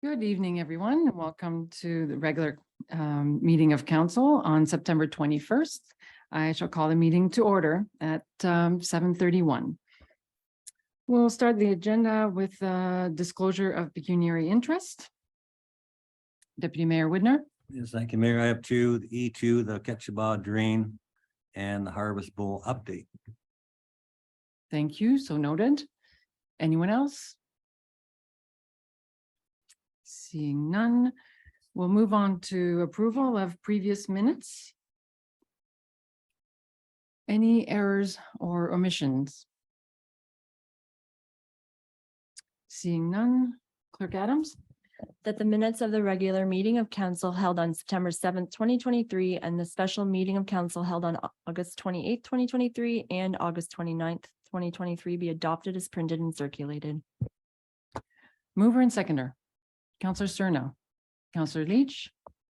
Good evening, everyone, and welcome to the regular meeting of council on September 21st. I shall call the meeting to order at 7:31. We'll start the agenda with disclosure of pecuniary interest. Deputy Mayor Widner. Yes, thank you, Mayor. I have two, the E2, the Ketchiba drain and the Harvest Bowl update. Thank you. So noted. Anyone else? Seeing none, we'll move on to approval of previous minutes. Any errors or omissions? Seeing none, Clerk Adams. That the minutes of the regular meeting of council held on September 7th, 2023, and the special meeting of council held on August 28th, 2023, and August 29th, 2023 be adopted as printed and circulated. Mover and seconder, Councillor Cerno, Councillor Leach,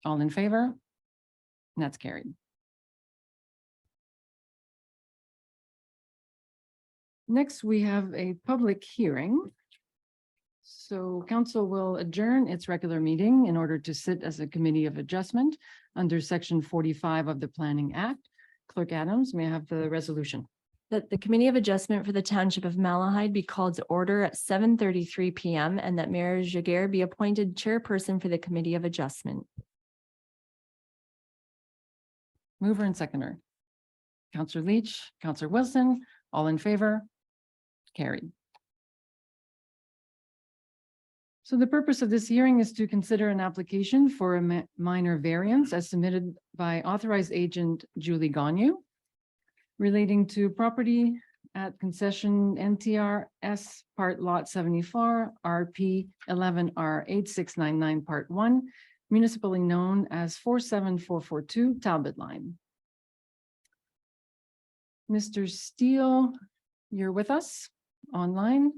all in favor? And that's carried. Next, we have a public hearing. So council will adjourn its regular meeting in order to sit as a committee of adjustment under section 45 of the Planning Act. Clerk Adams, may I have the resolution? That the Committee of Adjustment for the Township of Malahide be called to order at 7:33 PM and that Mayor Jaguar be appointed chairperson for the Committee of Adjustment. Mover and seconder, Councillor Leach, Councillor Wilson, all in favor? Carried. So the purpose of this hearing is to consider an application for a minor variance as submitted by authorized agent Julie Gagnon relating to property at concession NTRS Part Lot 74, RP 11R8699 Part 1, municipally known as 47442 Talbot Line. Mr. Steele, you're with us online?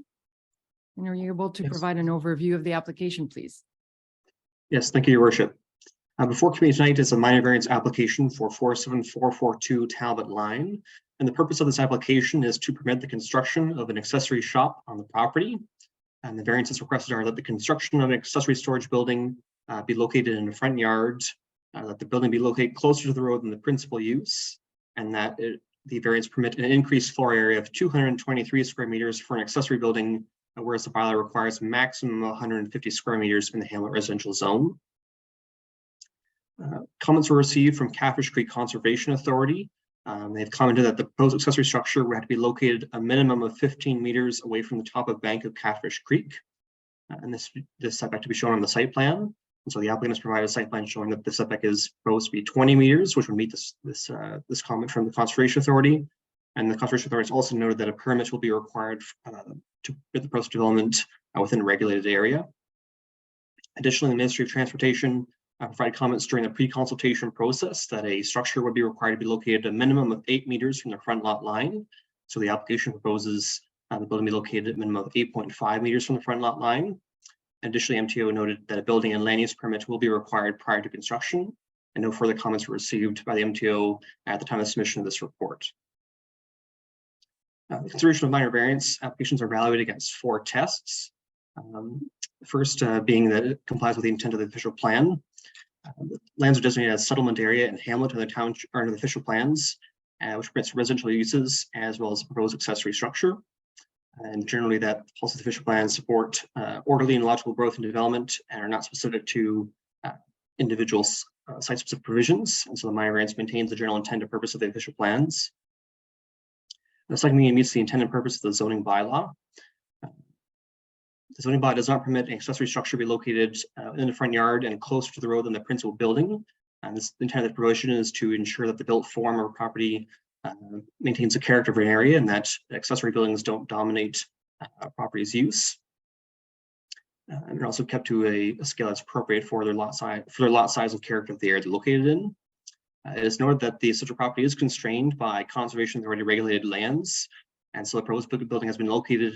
And are you able to provide an overview of the application, please? Yes, thank you, Your Worship. Before committee tonight is a minor variance application for 47442 Talbot Line. And the purpose of this application is to permit the construction of an accessory shop on the property. And the variances requested are that the construction of an accessory storage building be located in the front yard, that the building be located closer to the road than the principal use, and that the variance permit an increased floor area of 223 square meters for an accessory building, whereas the bylaw requires maximum 150 square meters in the Hamlet residential zone. Comments were received from Catfish Creek Conservation Authority. They've commented that the proposed accessory structure would have to be located a minimum of 15 meters away from the top of bank of Catfish Creek. And this setback to be shown on the site plan. And so the applicant has provided a site plan showing that the setback is supposed to be 20 meters, which would meet this comment from the Conservation Authority. And the Conservation Authority has also noted that a permit will be required to permit the proposed development within a regulated area. Additionally, the Ministry of Transportation provided comments during the pre-consultation process that a structure would be required to be located a minimum of 8 meters from the front lot line. So the application proposes the building be located at a minimum of 8.5 meters from the front lot line. Additionally, MTO noted that a building and land use permit will be required prior to construction, and no further comments were received by the MTO at the time of submission of this report. The consideration of minor variance applications are evaluated against 4 tests. First being that it complies with the intent of the official plan. The lands are designated as settlement area in Hamlet and the town under the official plans, which permits residential uses as well as proposed accessory structure. And generally that also the official plans support orderly and logical growth and development and are not specific to individual site-specific provisions. And so the minor variance maintains the general intent and purpose of the official plans. The second thing, it meets the intent and purpose of the zoning bylaw. The zoning bylaw does not permit an accessory structure to be located in the front yard and closer to the road than the principal building. And this intent of the provision is to ensure that the built form or property maintains the character of an area and that accessory buildings don't dominate property's use. And they're also kept to a scale that's appropriate for their lot size and character of the area they're located in. It is noted that the accessory property is constrained by Conservation Authority regulated lands. And so the proposed building has been located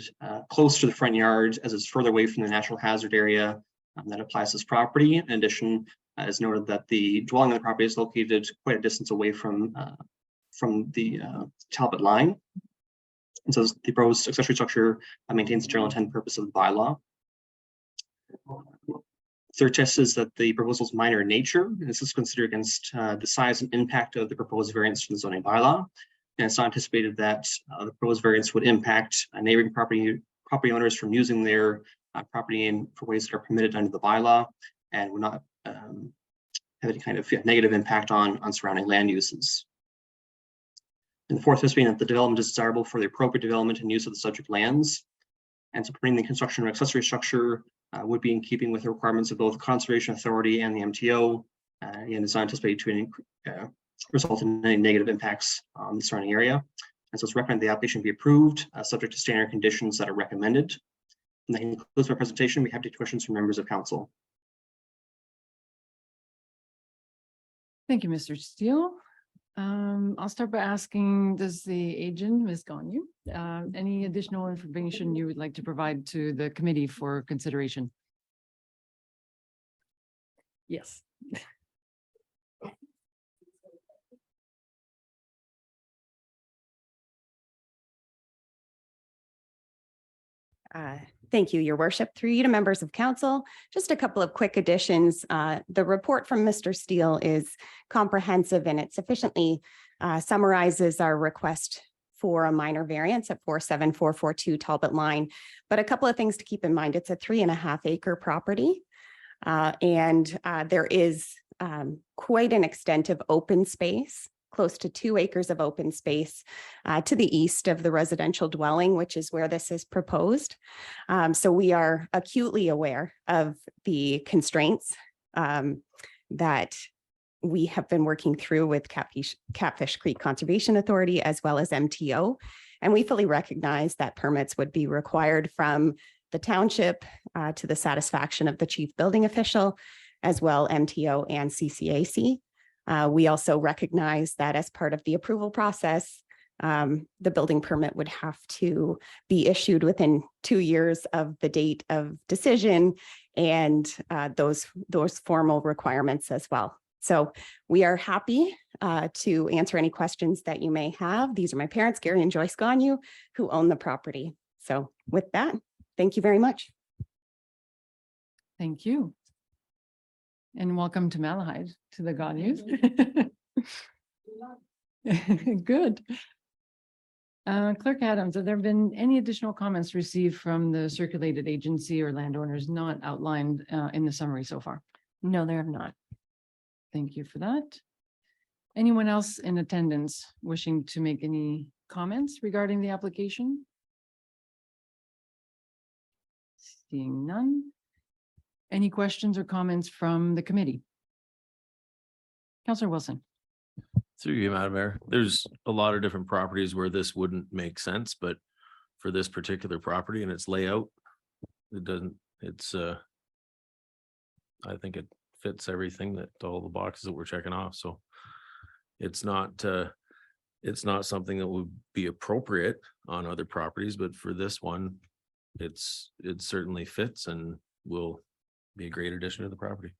close to the front yard as it's further away from the natural hazard area that applies to this property. In addition, it's noted that the dwelling on the property is located quite a distance away from the Talbot line. And so the proposed accessory structure maintains the general intent and purpose of the bylaw. Third test is that the proposal is minor in nature, and this is considered against the size and impact of the proposed variance from the zoning bylaw. And it's not anticipated that the proposed variance would impact neighboring property owners from using their property name for ways that are permitted under the bylaw, and would not have any kind of negative impact on surrounding land uses. And the fourth test being that the development is desirable for the appropriate development and use of the subject lands. And so permitting the construction of accessory structure would be in keeping with the requirements of both the Conservation Authority and the MTO, and is not anticipated to result in any negative impacts on the surrounding area. And so it's recommended the application be approved, subject to standard conditions that are recommended. And that concludes my presentation. We have two questions from members of council. Thank you, Mr. Steele. I'll start by asking, does the agent, Ms. Gonu, any additional information you would like to provide to the committee for consideration? Yes. Thank you, Your Worship. Through you to members of council, just a couple of quick additions. The report from Mr. Steele is comprehensive and it sufficiently summarizes our request for a minor variance at 47442 Talbot Line. But a couple of things to keep in mind, it's a 3.5 acre property. And there is quite an extent of open space, close to 2 acres of open space to the east of the residential dwelling, which is where this is proposed. So we are acutely aware of the constraints that we have been working through with Catfish Creek Conservation Authority as well as MTO. And we fully recognize that permits would be required from the township to the satisfaction of the chief building official, as well MTO and CCAC. We also recognize that as part of the approval process, the building permit would have to be issued within 2 years of the date of decision and those formal requirements as well. So we are happy to answer any questions that you may have. These are my parents, Gary and Joyce Gonu, who own the property. So with that, thank you very much. Thank you. And welcome to Malahide, to the Gonus. Good. Clerk Adams, have there been any additional comments received from the circulated agency or landowners not outlined in the summary so far? No, there have not. Thank you for that. Anyone else in attendance wishing to make any comments regarding the application? Seeing none. Any questions or comments from the committee? Councillor Wilson. Through you, Madam Mayor, there's a lot of different properties where this wouldn't make sense, but for this particular property and its layout, it doesn't, I think it fits everything that all the boxes that we're checking off. So it's not something that would be appropriate on other properties, but for this one, it certainly fits and will be a great addition to the property.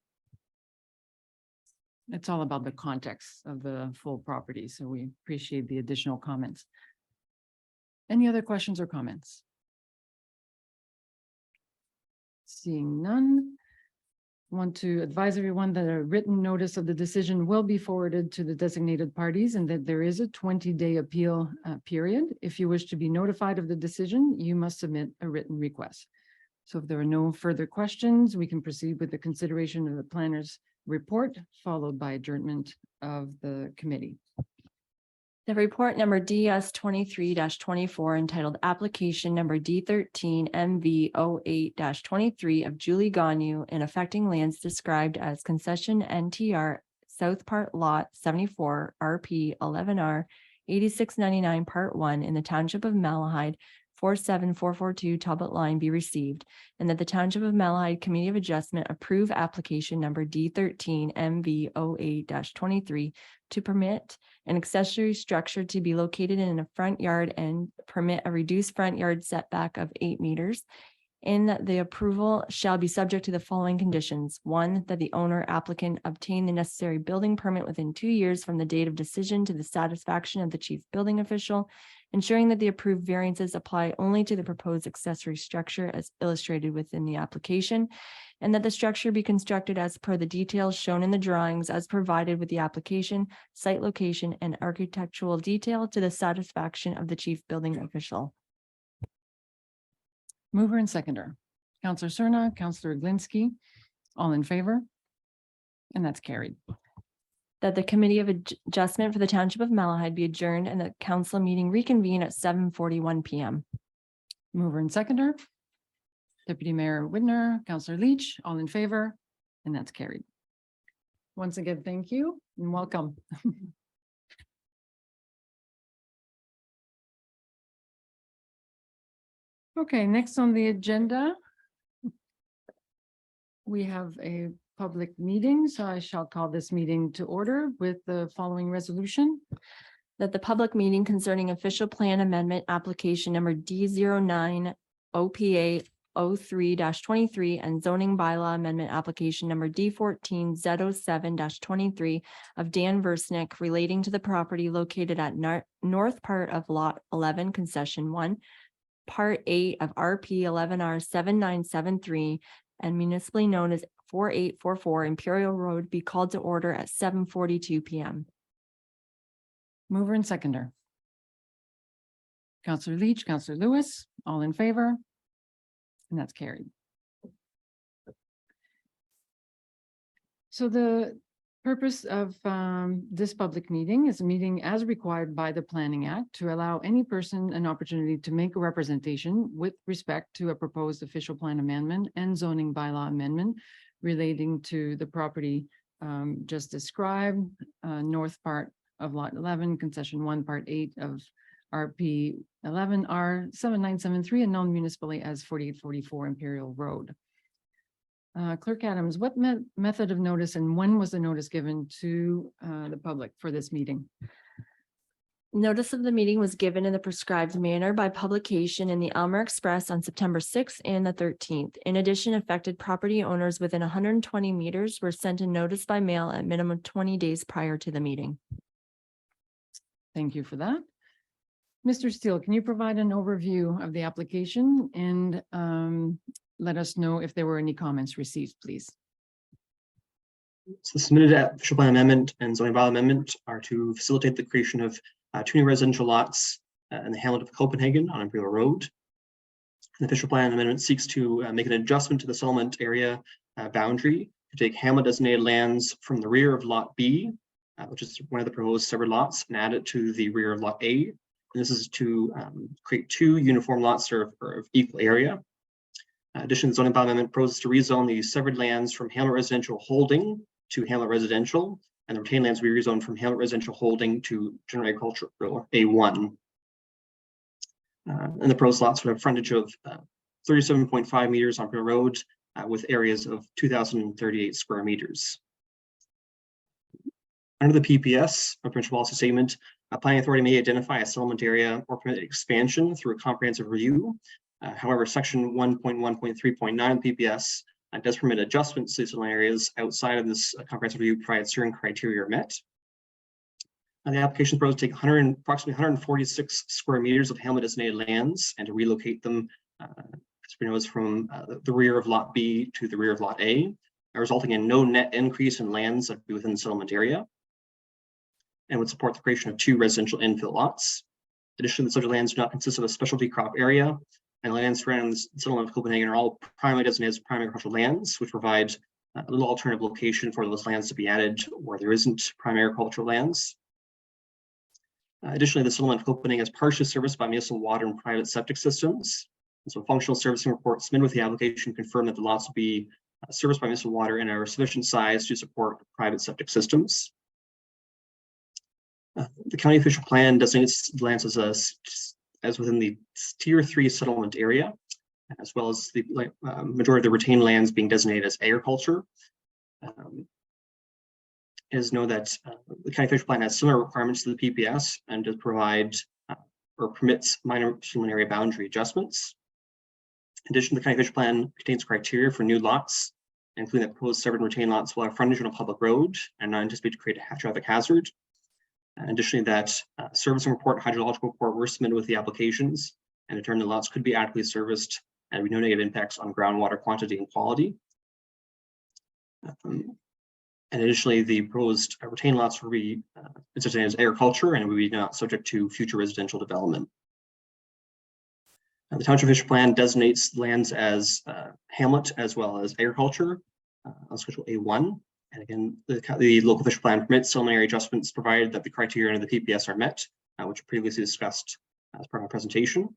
It's all about the context of the full property, so we appreciate the additional comments. Any other questions or comments? Seeing none. Want to advise everyone that a written notice of the decision will be forwarded to the designated parties and that there is a 20-day appeal period. If you wish to be notified of the decision, you must submit a written request. So if there are no further questions, we can proceed with the consideration of the planner's report, followed by adjournment of the committee. The report number DS 23-24 entitled Application Number D13 MV 08-23 of Julie Gonu in affecting lands described as Concession NTR South Part Lot 74 RP 11R 8699 Part 1 in the Township of Malahide 47442 Talbot Line be received, and that the Township of Malahide Committee of Adjustment approve application number D13 MV 08-23 to permit an accessory structure to be located in a front yard and permit a reduced front yard setback of 8 meters. And that the approval shall be subject to the following conditions. 1, that the owner applicant obtain the necessary building permit within 2 years from the date of decision to the satisfaction of the chief building official. ensuring that the approved variances apply only to the proposed accessory structure as illustrated within the application, and that the structure be constructed as per the details shown in the drawings as provided with the application, site location, and architectural detail to the satisfaction of the chief building official. Mover and seconder, Counselor Cerna, Counselor Glinski, all in favor? And that's carried. That the Committee of Adjustment for the Township of Malahide be adjourned and the council meeting reconvene at 7:41 PM. Mover and seconder. Deputy Mayor Whitner, Counselor Leach, all in favor, and that's carried. Once again, thank you and welcome. Okay, next on the agenda, we have a public meeting, so I shall call this meeting to order with the following resolution. That the public meeting concerning official plan amendment application number D09 OPA 03-23 and zoning bylaw amendment application number D14 Z07-23 of Dan Versnick relating to the property located at north part of Lot 11 Concession 1, Part 8 of RP 11R 7973 and municipally known as 4844 Imperial Road be called to order at 7:42 PM. Mover and seconder. Counselor Leach, Counselor Lewis, all in favor? And that's carried. So the purpose of this public meeting is a meeting as required by the Planning Act to allow any person an opportunity to make a representation with respect to a proposed official plan amendment and zoning bylaw amendment relating to the property just described, north part of Lot 11, Concession 1, Part 8 of RP 11R 7973 and known municipally as 4844 Imperial Road. Clerk Adams, what method of notice and when was the notice given to the public for this meeting? Notice of the meeting was given in the prescribed manner by publication in the Elmer Express on September 6th and the 13th. In addition, affected property owners within 120 meters were sent a notice by mail at minimum 20 days prior to the meeting. Thank you for that. Mr. Steele, can you provide an overview of the application and let us know if there were any comments received, please? So the submitted official plan amendment and zoning bylaw amendment are to facilitate the creation of 2 new residential lots in the hamlet of Copenhagen on Imperial Road. The official plan amendment seeks to make an adjustment to the settlement area boundary to take hamlet designated lands from the rear of Lot B, which is one of the proposed severed lots, and add it to the rear of Lot A. And this is to create 2 uniform lots of equal area. Addition, zoning bylaw amendment proposes to rezone the severed lands from hamlet residential holding to hamlet residential, and the retained lands will be rezoned from hamlet residential holding to general agricultural A1. And the proposed lots would have frontage of 37.5 meters on Imperial Road with areas of 2,038 square meters. Under the PPS, a provincial policy statement, a planning authority may identify a settlement area or permit expansion through a comprehensive review. However, section 1.1.3.9 PPS does permit adjustments to settlement areas outside of this comprehensive review, provided certain criteria are met. The application proposed to take approximately 146 square meters of hamlet designated lands and to relocate them, as we know, from the rear of Lot B to the rear of Lot A, resulting in no net increase in lands that would be within the settlement area, and would support the creation of 2 residential infill lots. Additionally, the subject lands do not consist of a specialty crop area, and lands surrounding the settlement of Copenhagen are all primarily designated as primary agricultural lands, which provide a little alternative location for those lands to be added where there isn't primary agricultural lands. Additionally, the settlement of Copenhagen is partially serviced by municipal water and private septic systems. And so functional servicing reports submitted with the application confirm that the lots will be serviced by municipal water and are sufficient size to support private septic systems. The county official plan designates the lands as within the tier 3 settlement area, as well as the majority of the retained lands being designated as agriculture. Is know that the county official plan has similar requirements to the PPS and does provide or permits minor settlement area boundary adjustments. In addition, the county official plan contains criteria for new lots, including that proposed severed and retained lots will have frontage on a public road and not anticipated to create a traffic hazard. Additionally, that servicing report, hydrological report were submitted with the applications and determined the lots could be adequately serviced and with no negative impacts on groundwater quantity and quality. And additionally, the proposed retained lots will be designated as agriculture and will be not subject to future residential development. The township official plan designates lands as hamlet as well as agriculture on Schedule A1. And again, the local official plan permits settlement area adjustments provided that the criteria under the PPS are met, which previously discussed as part of my presentation.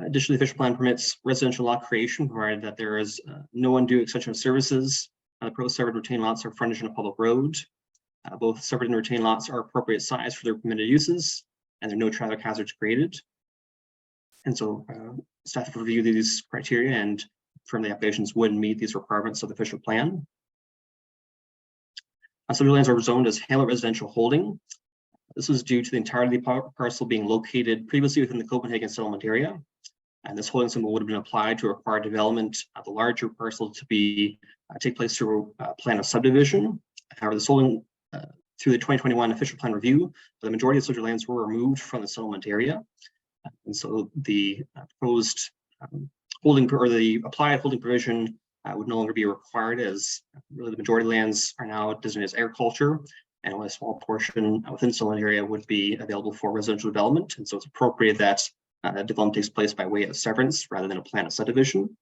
Additionally, the official plan permits residential lot creation provided that there is no undue extension of services. The proposed severed retained lots are frontage on a public road. Both severed and retained lots are appropriate size for their permitted uses, and there are no traffic hazards created. And so staff will review these criteria and confirm the applications would meet these requirements of the official plan. Some lands are zoned as hamlet residential holding. This was due to the entirety of the parcel being located previously within the Copenhagen settlement area. And this holding symbol would have been applied to require development of the larger parcel to be take place through a plan of subdivision. However, this holding through the 2021 official plan review, the majority of such lands were removed from the settlement area. And so the proposed holding or the applied holding provision would no longer be required, as really the majority of lands are now designated as agriculture, and only a small portion within the settlement area would be available for residential development. And so it's appropriate that development takes place by way of severance rather than a plan of subdivision.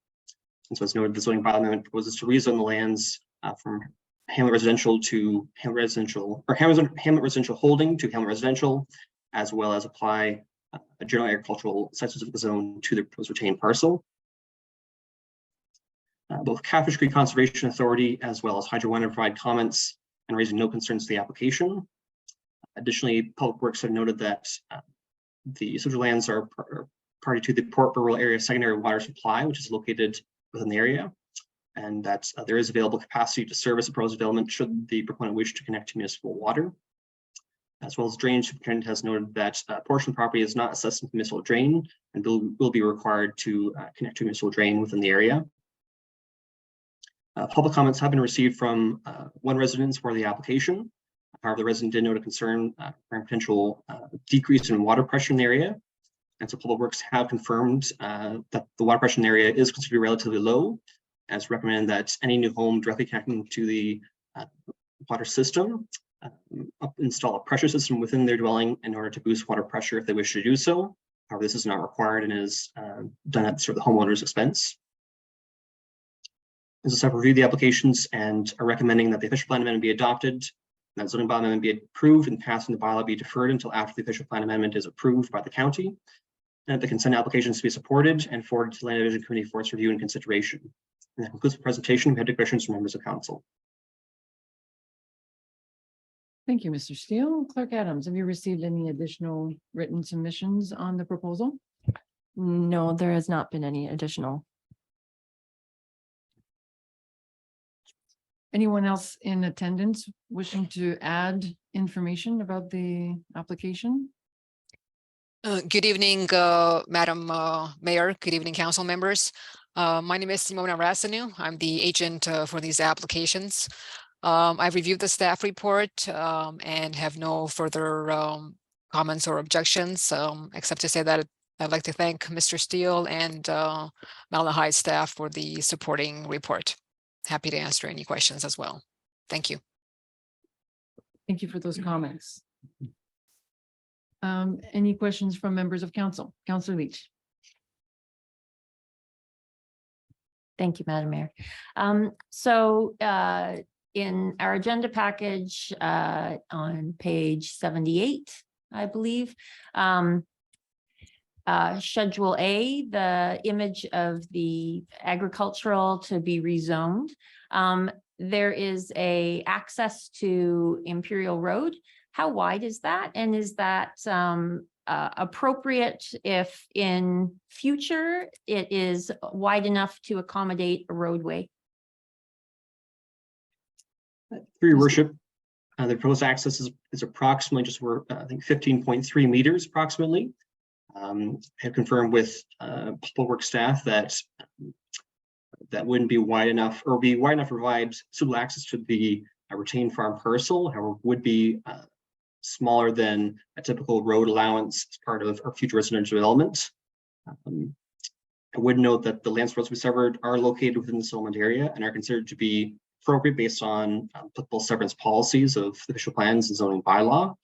And so as noted, the zoning bylaw amendment proposes to rezone the lands from hamlet residential to hamlet residential, or hamlet residential holding to hamlet residential, as well as apply a general agricultural site-specific zone to the proposed retained parcel. Both Catfish Creek Conservation Authority as well as Hydro One have provided comments and raising no concerns to the application. Additionally, Public Works have noted that the subject lands are party to the Port Rural Area Secondary Water Supply, which is located within the area, and that there is available capacity to service the proposed development should the proponent wish to connect to municipal water. As well as drainage, superintendent has noted that a portion of the property is not assessed with municipal drain and will be required to connect to municipal drain within the area. Public comments have been received from one resident for the application. However, the resident did note a concern for a potential decrease in water pressure in the area. And so Public Works have confirmed that the water pressure in the area is considered relatively low, as recommended that any new home directly connecting to the water system install a pressure system within their dwelling in order to boost water pressure if they wish to do so. However, this is not required and is done at sort of the homeowner's expense. As a staff review the applications and are recommending that the official plan amendment be adopted, and that zoning bylaw amendment be approved, and passing the bylaw be deferred until after the official plan amendment is approved by the county, and that the consent applications be supported and forwarded to the Land Division Committee for its review and consideration. And that concludes the presentation. We have questions from members of council. Thank you, Mr. Steele. Clerk Adams, have you received any additional written submissions on the proposal? No, there has not been any additional. Anyone else in attendance wishing to add information about the application? Good evening, Madam Mayor. Good evening, council members. My name is Simona Rasanu. I'm the agent for these applications. I've reviewed the staff report and have no further comments or objections, except to say that I'd like to thank Mr. Steele and Malahide staff for the supporting report. Happy to answer any questions as well. Thank you. Thank you for those comments. Any questions from members of council? Councilor Leach. Thank you, Madam Mayor. In our agenda package on page 78, I believe, Schedule A, the image of the agricultural to be rezoned. There is a access to Imperial Road. How wide is that? And is that appropriate if in future it is wide enough to accommodate a roadway? Through your worship, the proposed access is approximately just over, I think, 15.3 meters approximately. Have confirmed with Public Works staff that that wouldn't be wide enough or be wide enough to provide suitable access to the retained farm parcel. However, would be smaller than a typical road allowance as part of our future residential development. I would note that the lands supposed to be severed are located within the settlement area and are considered to be appropriate based on applicable severance policies of the official plans and zoning bylaw.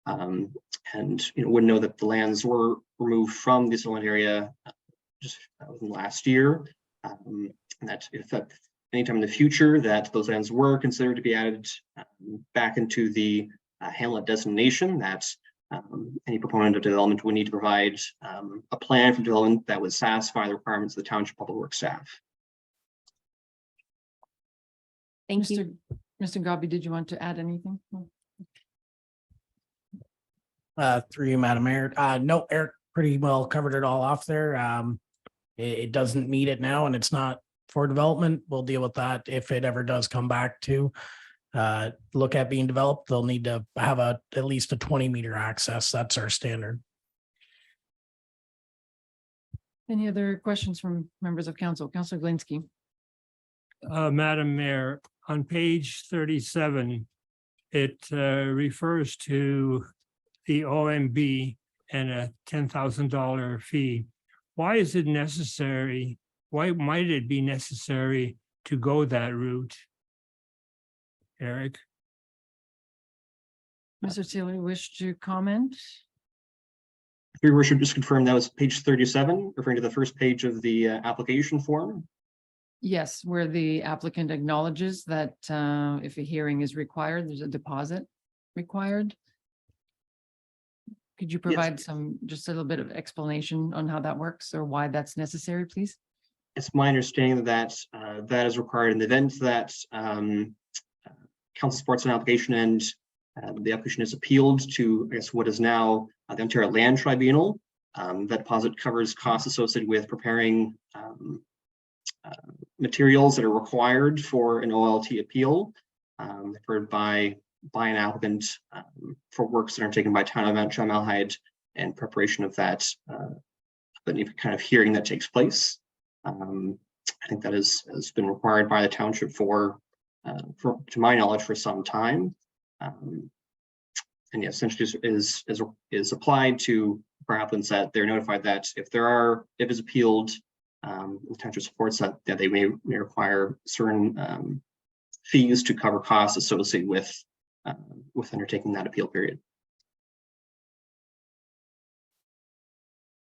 And would know that the lands were removed from the settlement area just within last year, and that if at any time in the future that those lands were considered to be added back into the hamlet designation, that any proponent of development would need to provide a plan for development that would satisfy the requirements of the township public works staff. Thank you. Mr. Gabi, did you want to add anything? No. Through you, Madam Mayor. No, Eric pretty well covered it all off there. It doesn't meet it now and it's not for development. We'll deal with that if it ever does come back to look at being developed. They'll need to have at least a 20-meter access. That's our standard. Any other questions from members of council? Councilor Glinski. Madam Mayor, on page 37, it refers to the OMB and a $10,000 fee. Why is it necessary? Why might it be necessary to go that route? Eric? Mr. Steele, you wish to comment? Your worship, just confirm that was page 37, referring to the first page of the application form. Yes, where the applicant acknowledges that if a hearing is required, there's a deposit required. Could you provide just a little bit of explanation on how that works or why that's necessary, please? It's my understanding that that is required in the event that council supports an application and the application is appealed to, I guess, what is now the Ontario Land Tribunal. That deposit covers costs associated with preparing materials that are required for an OLT appeal, referred by an applicant for works that are taken by town of Mount Chamalhide in preparation of that kind of hearing that takes place. I think that has been required by the township for to my knowledge, for some time. And yeah, essentially is applied to applicants that they're notified that if it's appealed, the township supports that they may require certain fees to cover costs associated with undertaking that appeal period.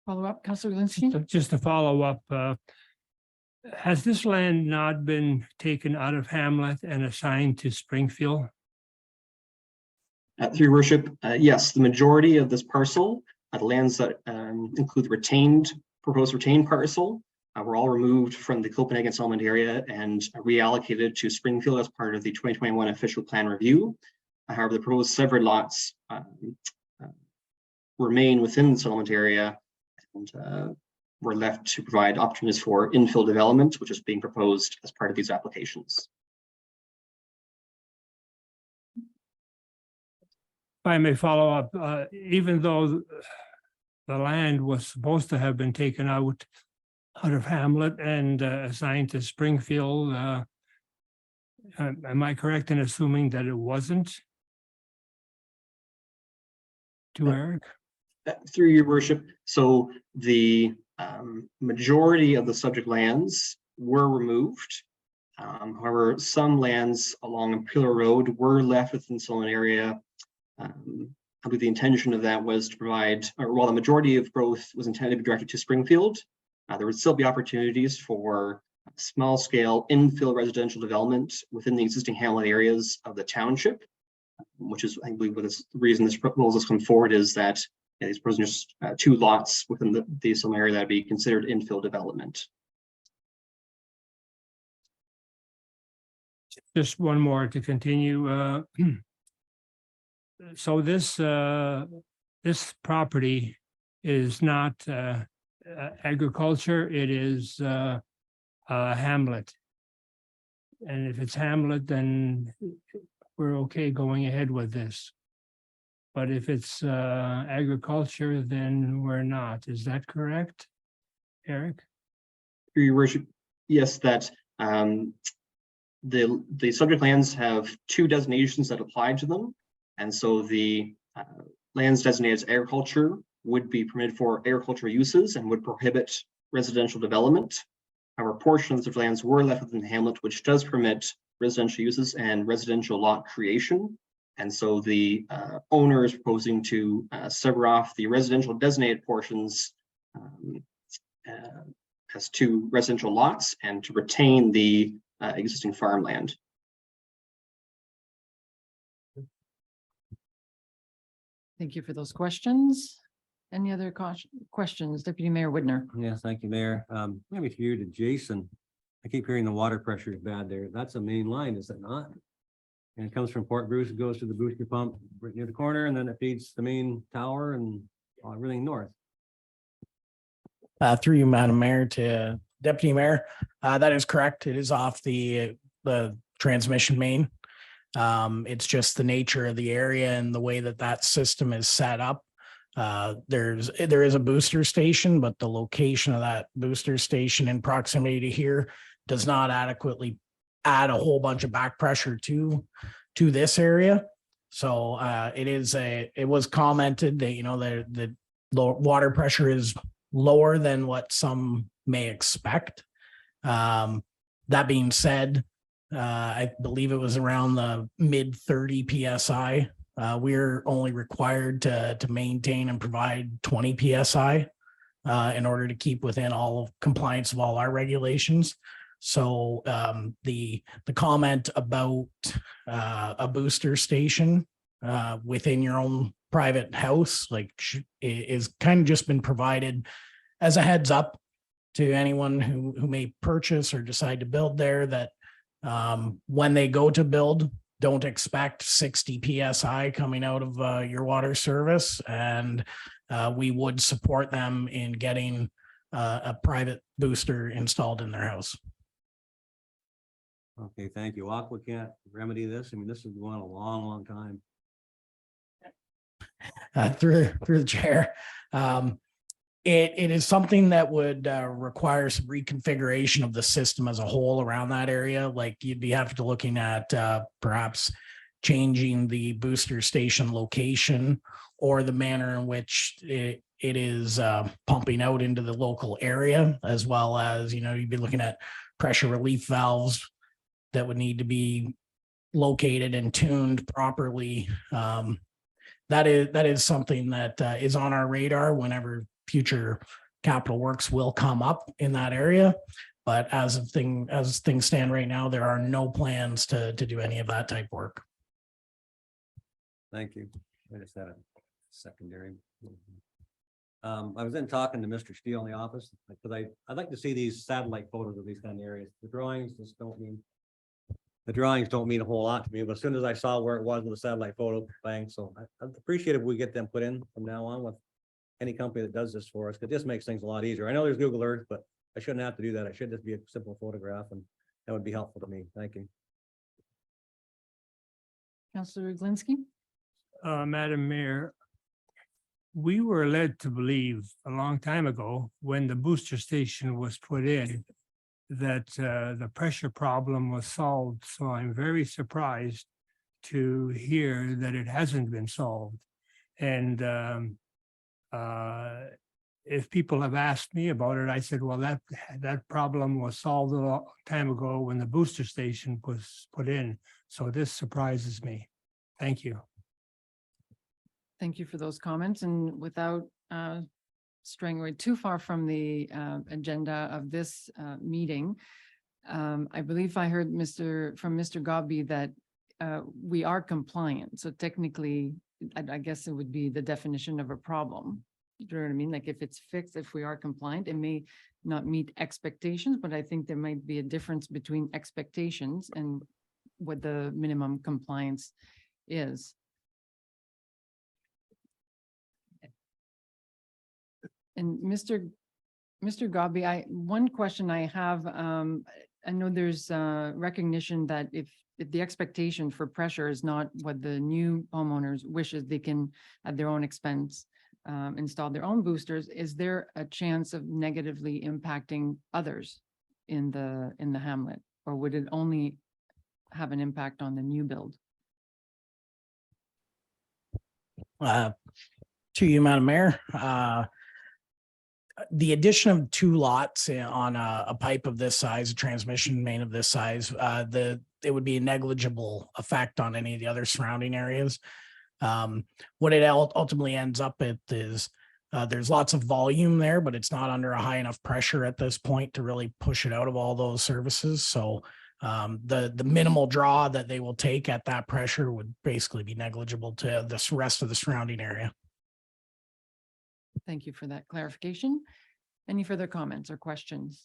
Follow up, Councilor Glinski? Just to follow up, has this land not been taken out of Hamlet and assigned to Springfield? Through your worship, yes, the majority of this parcel, the lands that include the proposed retained parcel, were all removed from the Copenhagen settlement area and reallocated to Springfield as part of the 2021 official plan review. However, the proposed severed lots remain within the settlement area and were left to provide opportunities for infill development, which is being proposed as part of these applications. If I may follow up, even though the land was supposed to have been taken out of Hamlet and assigned to Springfield, am I correct in assuming that it wasn't? To Eric? Through your worship, so the majority of the subject lands were removed. However, some lands along Imperial Road were left within the settlement area. I believe the intention of that was to provide, or while the majority of growth was intended to be directed to Springfield, there would still be opportunities for small scale infill residential development within the existing hamlet areas of the township, which is, I believe, the reason this proposal has come forward is that these prisoners, 2 lots within the settlement area that would be considered infill development. Just one more to continue. So this property is not agriculture, it is hamlet. And if it's hamlet, then we're okay going ahead with this. But if it's agriculture, then we're not. Is that correct, Eric? Your worship, yes, that the subject lands have 2 designations that apply to them. And so the Lands designated as agriculture would be permitted for agricultural uses and would prohibit residential development. However, portions of lands were left within the hamlet, which does permit residential uses and residential lot creation. And so the owner is proposing to sever off the residential designated portions as 2 residential lots and to retain the existing farmland. Thank you for those questions. Any other questions? Deputy Mayor Whitner. Yes, thank you, Mayor. Maybe for you to Jason. I keep hearing the water pressure is bad there. That's a main line, is it not? And it comes from Port Bruce, it goes to the booster pump right near the corner, and then it feeds the main tower and everything north. Through you, Madam Mayor, to Deputy Mayor. That is correct. It is off the transmission main. It's just the nature of the area and the way that that system is set up. There is a booster station, but the location of that booster station in proximity to here does not adequately add a whole bunch of back pressure to this area. So it was commented that, you know, the water pressure is lower than what some may expect. That being said, I believe it was around the mid 30 PSI. We're only required to maintain and provide 20 PSI in order to keep within all of compliance of all our regulations. So the comment about a booster station within your own private house, like, is kind of just been provided as a heads up to anyone who may purchase or decide to build there, that when they go to build, don't expect 60 PSI coming out of your water service. And we would support them in getting a private booster installed in their house. Okay, thank you. Aqua can't remedy this. I mean, this has gone on a long, long time. Through the chair. It is something that would require some reconfiguration of the system as a whole around that area. Like, you'd be have to looking at perhaps changing the booster station location or the manner in which it is pumping out into the local area, as well as, you know, you'd be looking at pressure relief valves that would need to be located and tuned properly. That is something that is on our radar whenever future capital works will come up in that area. But as things stand right now, there are no plans to do any of that type work. Thank you. I just had a secondary. I was then talking to Mr. Steele in the office, because I'd like to see these satellite photos of these kind of areas. The drawings don't mean a whole lot to me, but as soon as I saw where it was with the satellite photo, bang. So I'd appreciate if we get them put in from now on with any company that does this for us, because this makes things a lot easier. I know there's Google Earth, but I shouldn't have to do that. It should just be a simple photograph, and that would be helpful to me. Thank you. Councillor Glinski. Madam Mayor, we were led to believe a long time ago, when the booster station was put in, that the pressure problem was solved. So I'm very surprised to hear that it hasn't been solved. And if people have asked me about it, I said, well, that problem was solved a long time ago when the booster station was put in. So this surprises me. Thank you. Thank you for those comments, and without straying away too far from the agenda of this meeting, I believe I heard from Mr. Gobby that we are compliant. So technically, I guess it would be the definition of a problem. Do you know what I mean? Like, if it's fixed, if we are compliant, it may not meet expectations, but I think there might be a difference between expectations and what the minimum compliance is. And Mr. Gobby, one question I have, I know there's recognition that if the expectation for pressure is not what the new homeowners wishes, they can at their own expense install their own boosters. Is there a chance of negatively impacting others in the hamlet, or would it only have an impact on the new build? To you, Madam Mayor, the addition of 2 lots on a pipe of this size, a transmission main of this size, it would be a negligible effect on any of the other surrounding areas. What it ultimately ends up at is there's lots of volume there, but it's not under a high enough pressure at this point to really push it out of all those services. So the minimal draw that they will take at that pressure would basically be negligible to the rest of the surrounding area. Thank you for that clarification. Any further comments or questions?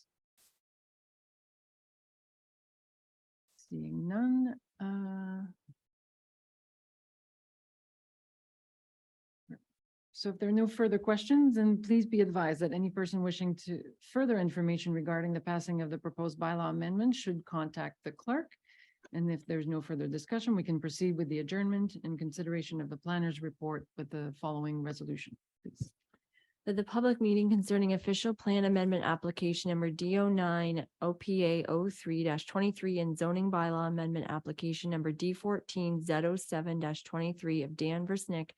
Seeing none. So if there are no further questions, then please be advised that any person wishing to further information regarding the passing of the proposed bylaw amendment should contact the clerk. And if there's no further discussion, we can proceed with the adjournment and consideration of the planner's report with the following resolution. Please. That the public meeting concerning official plan amendment application number D09 OPA 03-23 and zoning bylaw amendment application number D14 Z07-23 of Dan Versnick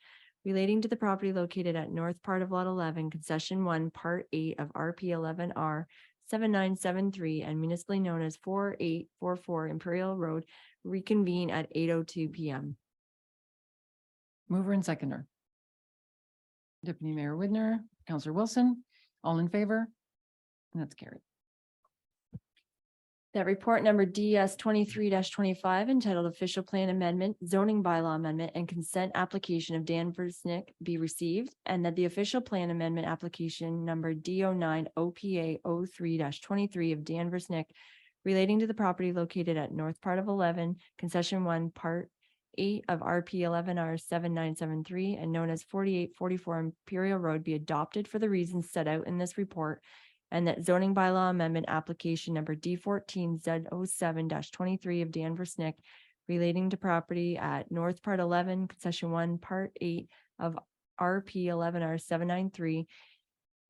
relating to the property located at north part of lot 11, concession 1, part 8 of RP 11R 7973 and municipally known as 4844 Imperial Road reconvene at 8:02 PM. Mover and seconder. Deputy Mayor Widner, Counselor Wilson, all in favor? And that's carried. That report number DS 23-25 entitled Official Plan Amendment, Zoning Bylaw Amendment, and Consent Application of Dan Versnick be received, and that the official plan amendment application number D09 OPA 03-23 of Dan Versnick relating to the property located at north part of 11, concession 1, part 8 of RP 11R 7973 and known as 4844 Imperial Road be adopted for the reasons set out in this report, and that zoning bylaw amendment application number D14 Z07-23 of Dan Versnick relating to property at north part 11, concession 1, part 8 of RP 11R 793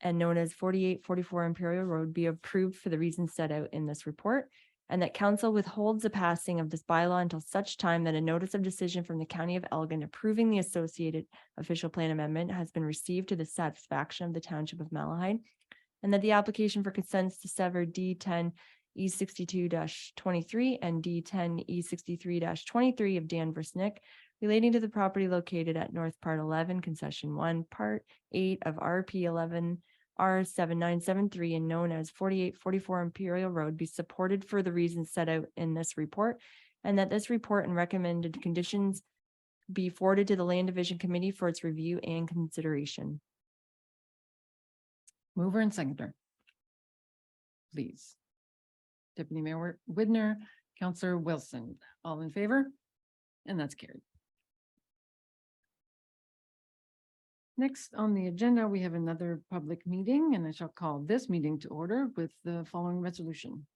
and known as 4844 Imperial Road be approved for the reasons set out in this report, and that council withholds the passing of this bylaw until such time that a notice of decision from the County of Elgin approving the associated official plan amendment has been received to the satisfaction of the Township of Malahide, and that the application for consents to sever D10 E62-23 and D10 E63-23 of Dan Versnick relating to the property located at north part 11, concession 1, part 8 of RP 11R 7973 and known as 4844 Imperial Road be supported for the reasons set out in this report, and that this report and recommended conditions be forwarded to the Land Division Committee for its review and consideration. Mover and seconder. Please. Deputy Mayor Widner, Counselor Wilson, all in favor? And that's carried. Next on the agenda, we have another public meeting, and I shall call this meeting to order with the following resolution.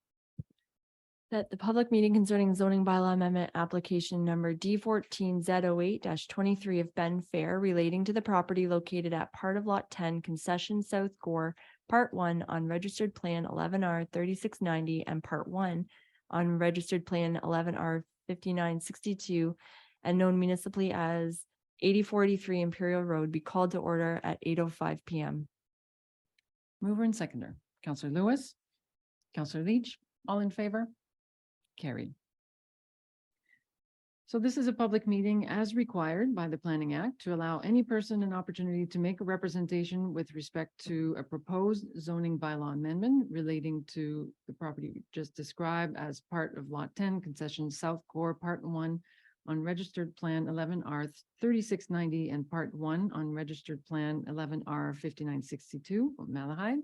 That the public meeting concerning zoning bylaw amendment application number D14 Z08-23 of Ben Fair relating to the property located at part of lot 10 concession South Gore, part 1 on registered plan 11R 3690 and part 1 on registered plan 11R 5962 and known municipally as 8483 Imperial Road be called to order at 8:05 PM. Mover and seconder, Counselor Lewis, Counselor Leach, all in favor? Carried. So this is a public meeting as required by the Planning Act to allow any person an opportunity to make a representation with respect to a proposed zoning bylaw amendment relating to the property just described as part of Lot 10 Concession South Gore, Part 1 on registered plan 11R 3690 and Part 1 on registered plan 11R 5962 of Malahide,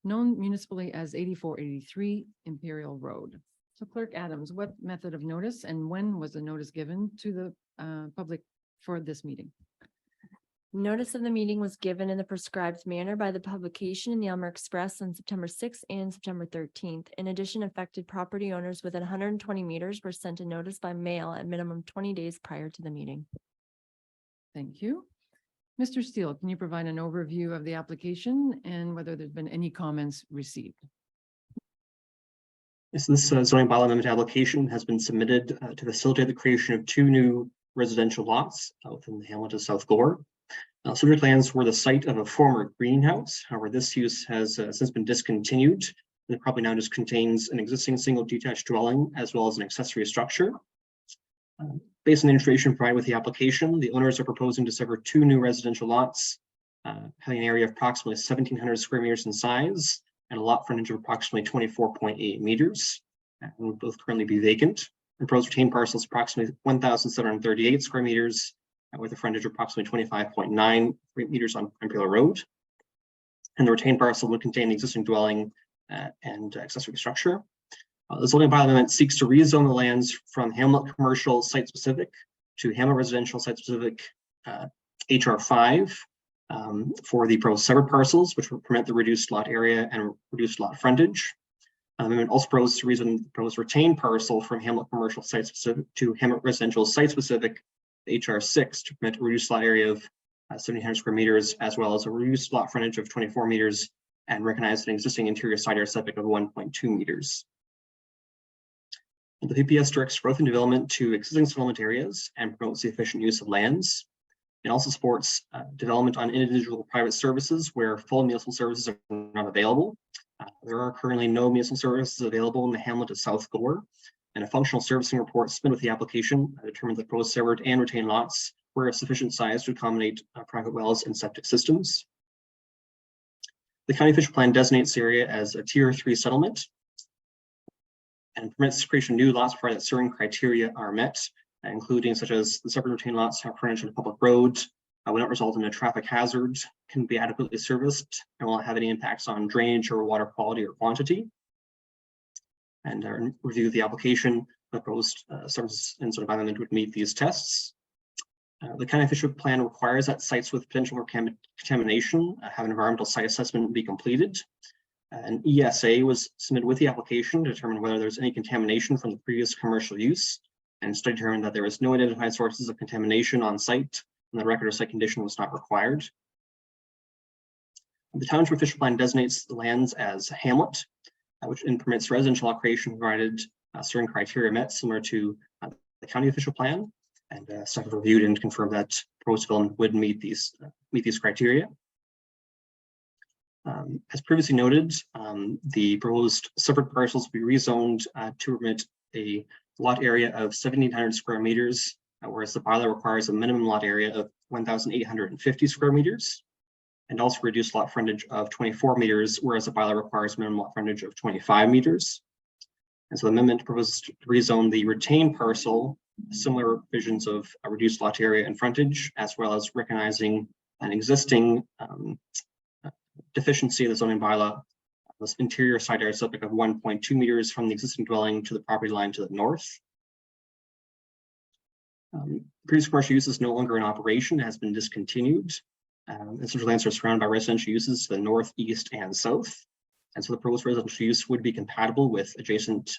known municipally as 8483 Imperial Road. So Clerk Adams, what method of notice and when was the notice given to the public for this meeting? Notice of the meeting was given in the prescribed manner by the publication in the Elmer Express on September 6th and September 13th. In addition, affected property owners within 120 meters were sent a notice by mail at minimum 20 days prior to the meeting. Thank you. Mr. Steele, can you provide an overview of the application and whether there's been any comments received? Yes, this zoning bylaw amendment application has been submitted to facilitate the creation of 2 new residential lots within the hamlet of South Gore. Subject lands were the site of a former greenhouse. However, this use has since been discontinued. The property now just contains an existing single detached dwelling as well as an accessory structure. Based on the information provided with the application, the owners are proposing to sever 2 new residential lots having an area of approximately 1,700 square meters in size and a lot frontage of approximately 24.8 meters. And will both currently be vacant. And proposed retained parcels approximately 1,738 square meters with a frontage of approximately 25.9 meters on Imperial Road. And the retained parcel would contain the existing dwelling and accessory structure. The zoning bylaw amendment seeks to rezone the lands from Hamlet Commercial Site Specific to Hamlet Residential Site Specific HR5 for the proposed severed parcels, which would permit the reduced lot area and reduced lot frontage. Amendment also proposes to rezone the proposed retained parcel from Hamlet Commercial Site Specific to Hamlet Residential Site Specific HR6 to permit a reduced lot area of 1,700 square meters, as well as a reduced lot frontage of 24 meters, and recognize an existing interior side yard setback of 1.2 meters. The PPS directs growth and development to existing settlement areas and promotes the efficient use of lands. It also supports development on individual private services where full municipal services are not available. There are currently no municipal services available in the hamlet of South Gore, and a functional servicing report submitted with the application determined that proposed severed and retained lots were of sufficient size to accommodate private wells and septic systems. The county official plan designates the area as a Tier 3 settlement and permits the creation of new lots provided that certain criteria are met, including such as the separate retained lots have frontage on a public road, will not result in a traffic hazard, can be adequately serviced, and will not have any impacts on drainage or water quality or quantity. And review the application, the proposed services and sort of environment would meet these tests. The county official plan requires that sites with potential for contamination have an environmental site assessment be completed. An ESA was submitted with the application to determine whether there's any contamination from the previous commercial use, and study determined that there was no identified sources of contamination on site, and the record of site condition was not required. The township official plan designates the lands as hamlet, which permits residential lot creation provided certain criteria met, similar to the county official plan, and staff have reviewed and confirmed that proposed development would meet these criteria. As previously noted, the proposed separate parcels will be rezoned to permit a lot area of 1,700 square meters, whereas the bylaw requires a minimum lot area of 1,850 square meters, and also reduced lot frontage of 24 meters, whereas the bylaw requires minimum lot frontage of 25 meters. And so the amendment proposes to rezone the retained parcel, similar visions of a reduced lot area and frontage, as well as recognizing an existing deficiency of the zoning bylaw, this interior side yard setback of 1.2 meters from the existing dwelling to the property line to the north. Previous commercial use is no longer in operation, has been discontinued. And central lands are surrounded by residential uses to the north, east, and south. And so the proposed residential use would be compatible with adjacent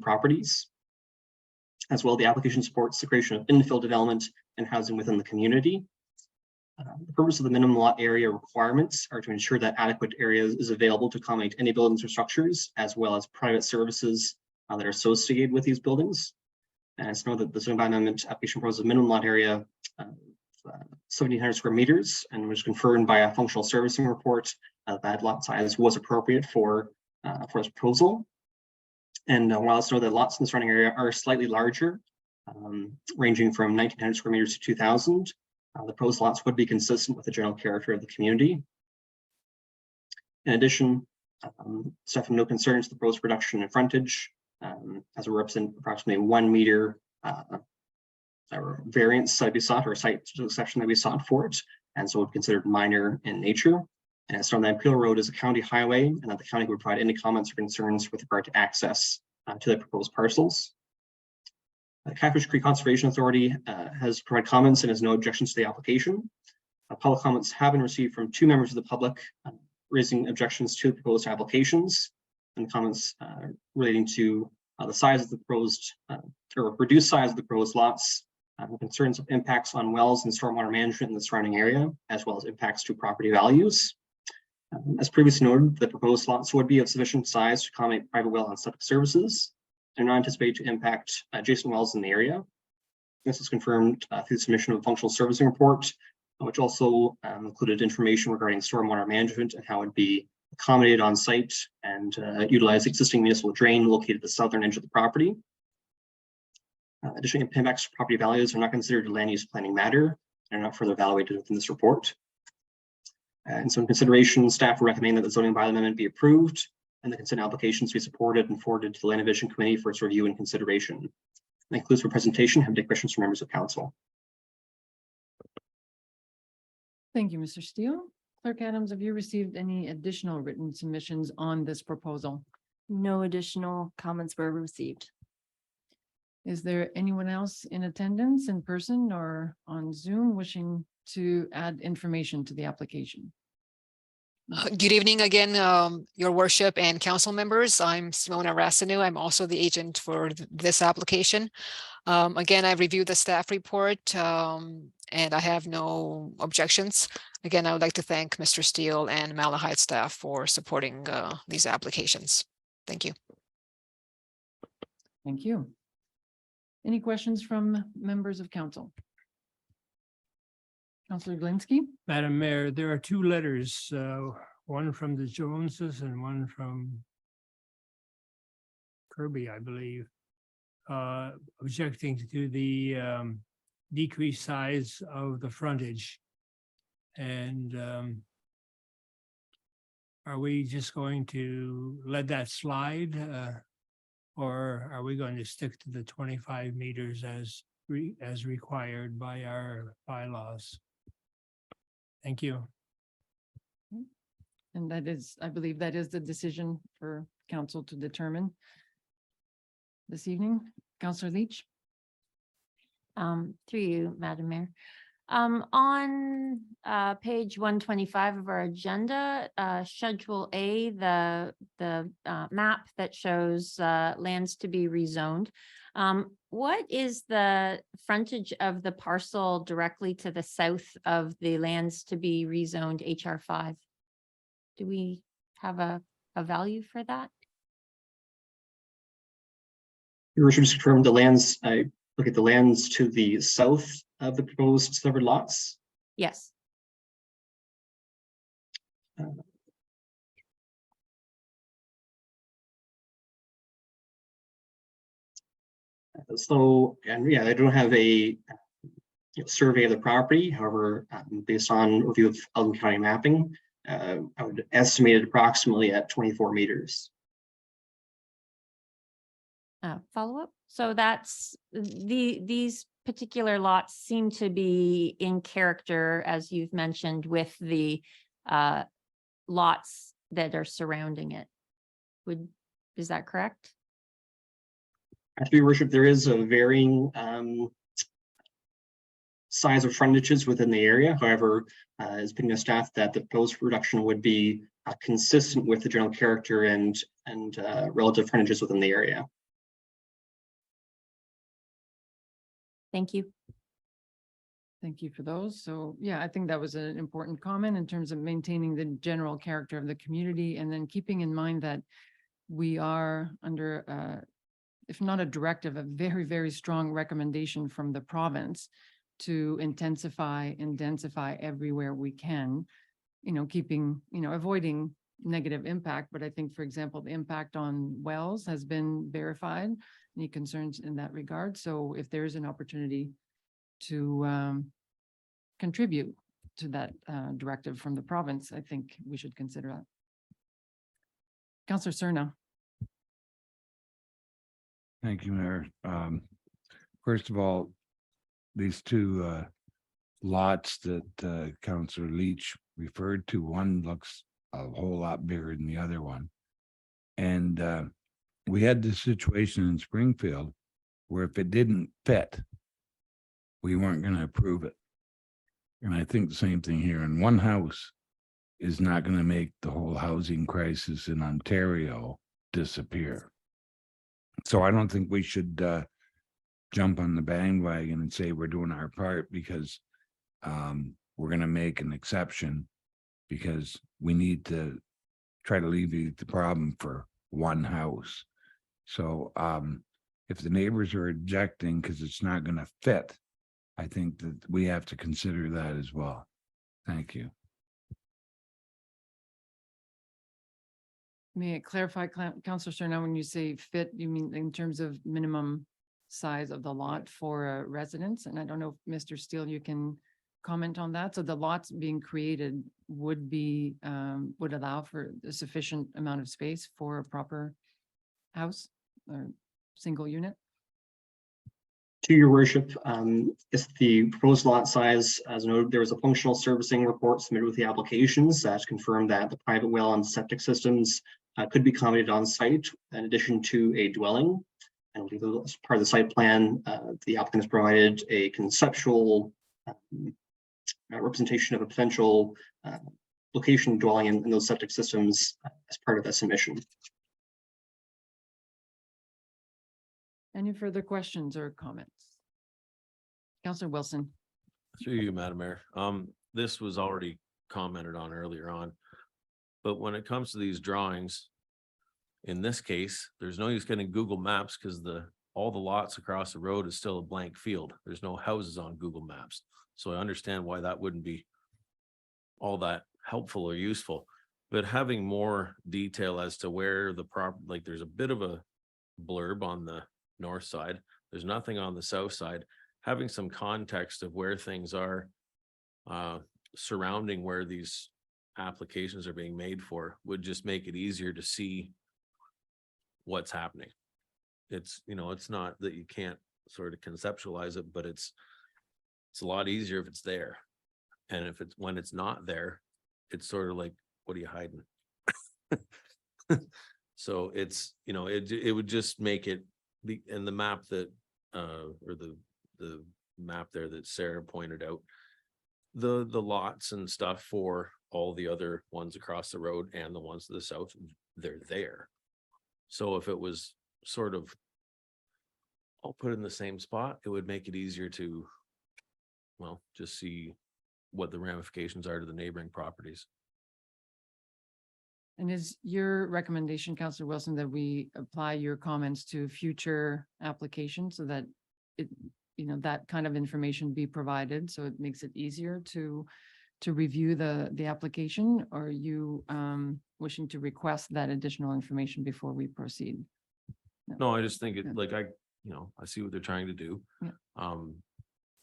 properties. As well, the application supports the creation of infill development and housing within the community. The purpose of the minimum lot area requirements are to ensure that adequate area is available to accommodate any buildings or structures, as well as private services that are associated with these buildings. And it's known that the zoning bylaw amendment application proposes a minimum lot area of 1,700 square meters, and was confirmed by a functional servicing report that lot size was appropriate for this proposal. And while it's known that lots in the surrounding area are slightly larger, ranging from 1,900 square meters to 2,000, the proposed lots would be consistent with the general character of the community. In addition, staff have no concerns with the proposed reduction in frontage, as it represents approximately 1 meter variance that we sought, or site exception that we sought for it, and so would considered minor in nature. And it's known that Imperial Road is a county highway, and that the county would provide any comments or concerns with regard to access to the proposed parcels. Catfish Creek Conservation Authority has provided comments and has no objections to the application. Public comments have been received from 2 members of the public raising objections to the proposed applications, and comments relating to the size of the proposed or reduced size of the proposed lots, concerns of impacts on wells and stormwater management in the surrounding area, as well as impacts to property values. As previously noted, the proposed lots would be of sufficient size to accommodate private well and septic services, and not anticipated to impact adjacent wells in the area. This is confirmed through the submission of a functional servicing report, which also included information regarding stormwater management and how it'd be accommodated on site and utilize existing municipal drain located at the southern edge of the property. Additionally, impacts to property values are not considered a land use planning matter and are not further evaluated within this report. And so in consideration, staff recommend that the zoning bylaw amendment be approved and the consent applications be supported and forwarded to the Land Division Committee for its review and consideration. That concludes my presentation. Have any questions from members of council? Thank you, Mr. Steele. Clerk Adams, have you received any additional written submissions on this proposal? No additional comments were received. Is there anyone else in attendance in person or on Zoom wishing to add information to the application? Good evening again, your worship and council members. I'm Simona Rasanu. I'm also the agent for this application. Again, I reviewed the staff report and I have no objections. Again, I would like to thank Mr. Steele and Malahide staff for supporting these applications. Thank you. Thank you. Any questions from members of council? Councillor Glinski? Madam Mayor, there are two letters, one from the Joneses and one from Kirby, I believe, objecting to the decreased size of the frontage. And are we just going to let that slide? Or are we going to stick to the 25 meters as required by our bylaws? Thank you. And that is, I believe that is the decision for council to determine this evening. Councillor Leach? Through you, Madam Mayor. On page 125 of our agenda, Schedule A, the map that shows lands to be rezoned. What is the frontage of the parcel directly to the south of the lands to be rezoned HR5? Do we have a value for that? Your worship, just confirm the lands, I look at the lands to the south of the proposed severed lots. Yes. So, and yeah, I don't have a survey of the property. However, based on review of Elgin County mapping, I would estimate it approximately at 24 meters. Follow up. So that's these particular lots seem to be in character, as you've mentioned, with the lots that are surrounding it. Is that correct? After your worship, there is a varying size of frontages within the area. However, as opinion of staff, that the proposed reduction would be consistent with the general character and relative frontages within the area. Thank you. Thank you for those. So yeah, I think that was an important comment in terms of maintaining the general character of the community and then keeping in mind that we are under, if not a directive, a very, very strong recommendation from the province to intensify and densify everywhere we can, keeping, avoiding negative impact. But I think, for example, the impact on wells has been verified. Any concerns in that regard? So if there is an opportunity to contribute to that directive from the province, I think we should consider that. Councillor Cerna. Thank you, Mayor. First of all, these two lots that Councillor Leach referred to, one looks a whole lot bigger than the other one. And we had this situation in Springfield where if it didn't fit, we weren't going to approve it. And I think the same thing here. And one house is not going to make the whole housing crisis in Ontario disappear. So I don't think we should jump on the bandwagon and say we're doing our part because we're going to make an exception because we need to try to alleviate the problem for one house. So if the neighbors are objecting because it's not going to fit, I think that we have to consider that as well. Thank you. May I clarify, Counselor Cerna, when you say fit, you mean in terms of minimum size of the lot for a residence? And I don't know if Mr. Steele, you can comment on that. So the lots being created would be, would allow for a sufficient amount of space for a proper house or single unit? To your worship, is the proposed lot size, as noted, there was a functional servicing report submitted with the applications that confirmed that the private well and septic systems could be accommodated on site in addition to a dwelling. And as part of the site plan, the applicant has provided a conceptual representation of a potential location dwelling in those septic systems as part of that submission. Any further questions or comments? Counselor Wilson. Through you, Madam Mayor. This was already commented on earlier on. But when it comes to these drawings, in this case, there's no use getting Google Maps because all the lots across the road is still a blank field. There's no houses on Google Maps. So I understand why that wouldn't be all that helpful or useful. But having more detail as to where the like there's a bit of a blurb on the north side. There's nothing on the south side. Having some context of where things are surrounding where these applications are being made for would just make it easier to see what's happening. It's, it's not that you can't sort of conceptualize it, but it's a lot easier if it's there. And if it's when it's not there, it's sort of like, what are you hiding? So it's, it would just make it and the map that or the map there that Sarah pointed out, the lots and stuff for all the other ones across the road and the ones to the south, they're there. So if it was sort of all put in the same spot, it would make it easier to, well, just see what the ramifications are to the neighboring properties. And is your recommendation, Counselor Wilson, that we apply your comments to future applications so that it, that kind of information be provided, so it makes it easier to review the application? Or are you wishing to request that additional information before we proceed? No, I just think it Yeah. like I see what they're trying to do. Yeah.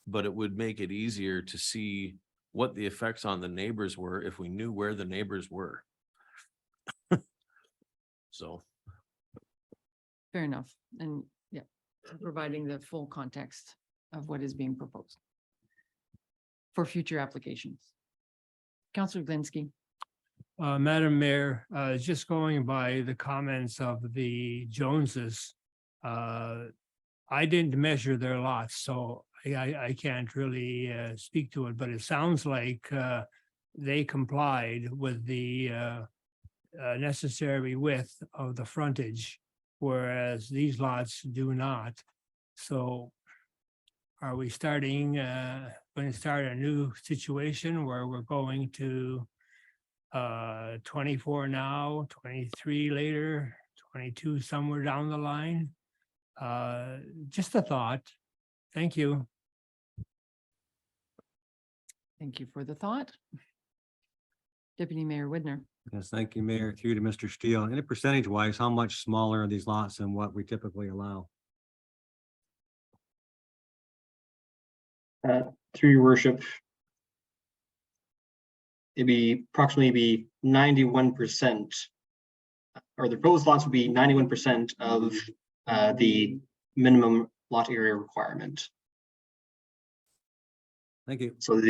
But it would make it easier to see what the effects on the neighbors were if we knew where the neighbors were. So. Fair enough. And yeah, providing the full context of what is being proposed for future applications. Counselor Glinsky. Madam Mayor, just going by the comments of the Joneses, I didn't measure their lots, so I can't really speak to it, but it sounds like they complied with the necessary width of the frontage, whereas these lots do not. So are we going to start a new situation where we're going to 24 now, 23 later, 22 somewhere down the line? Just a thought. Thank you. Thank you for the thought. Deputy Mayor Widner. Yes, thank you, Mayor. Through to Mr. Steele. Any percentage wise, how much smaller are these lots than what we typically allow? Through your worship, it'd be approximately 91%, or the proposed lots would be 91% of the minimum lot area requirement. Thank you. So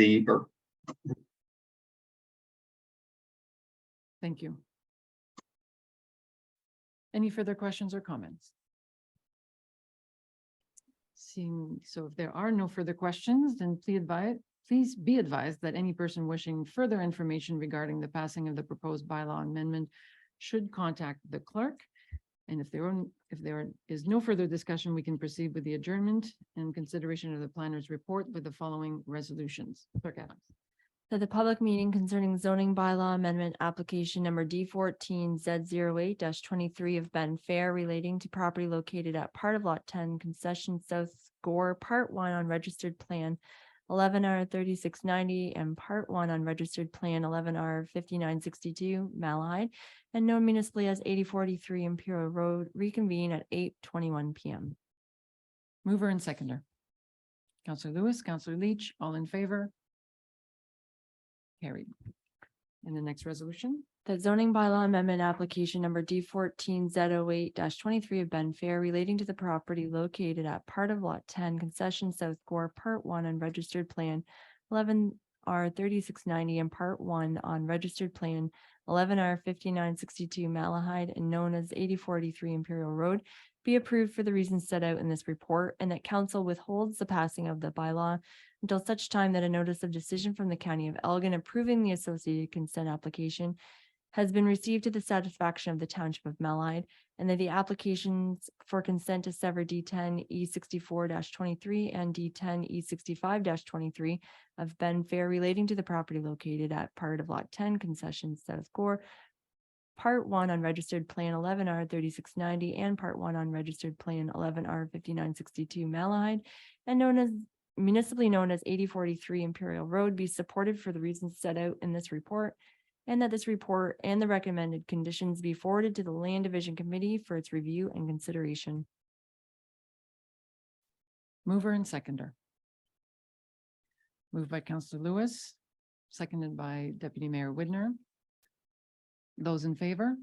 Thank you. Any further questions or comments? Seeing, so if there are no further questions, then please be advised that any person wishing further information regarding the passing of the proposed bylaw amendment should contact the clerk. And if there is no further discussion, we can proceed with the adjournment and consideration of the planner's report with the following resolutions. Clerk Adams. That the public meeting concerning zoning bylaw amendment application number D14 Z08-23 of Ben Fair relating to property located at part of Lot 10 Concession South Gore Part 1 on registered plan 11R 3690, and Part 1 on Registered Plan 11R 5962 Malahide, and known municipally as 8043 Imperial Road, reconvene at 8:21 PM. Mover and seconder. Counselor Lewis, Counselor Leach, all in favor? Carried. And the next resolution? The zoning bylaw amendment application number D 14Z08-23 of Ben Fair relating to the property located at part of lot 10 concession South Gore, part 1 on registered plan 11R 3690 and part 1 on registered plan 11R 5962 Malahide and known as 8043 Imperial Road be approved for the reasons set out in this report, and that council withholds the passing of the bylaw until such time that a notice of decision from the County of Elgin approving the associated consent application has been received to the satisfaction of the Township of Malahide, and that the applications for consent to sever D10 E64-23 and D10 E65-23 of Ben Fair relating to the property located at part of lot 10 concession South Gore, part 1 on registered plan 11R 3690 and part 1 on registered plan 11R 5962 Malahide, and known as municipally known as 8043 Imperial Road be supported for the reasons set out in this report, and that this report and the recommended conditions be forwarded to the Land Division Committee for its review and consideration. Mover and seconder. Moved by Counselor Lewis, seconded by Deputy Mayor Widner. Those in favor?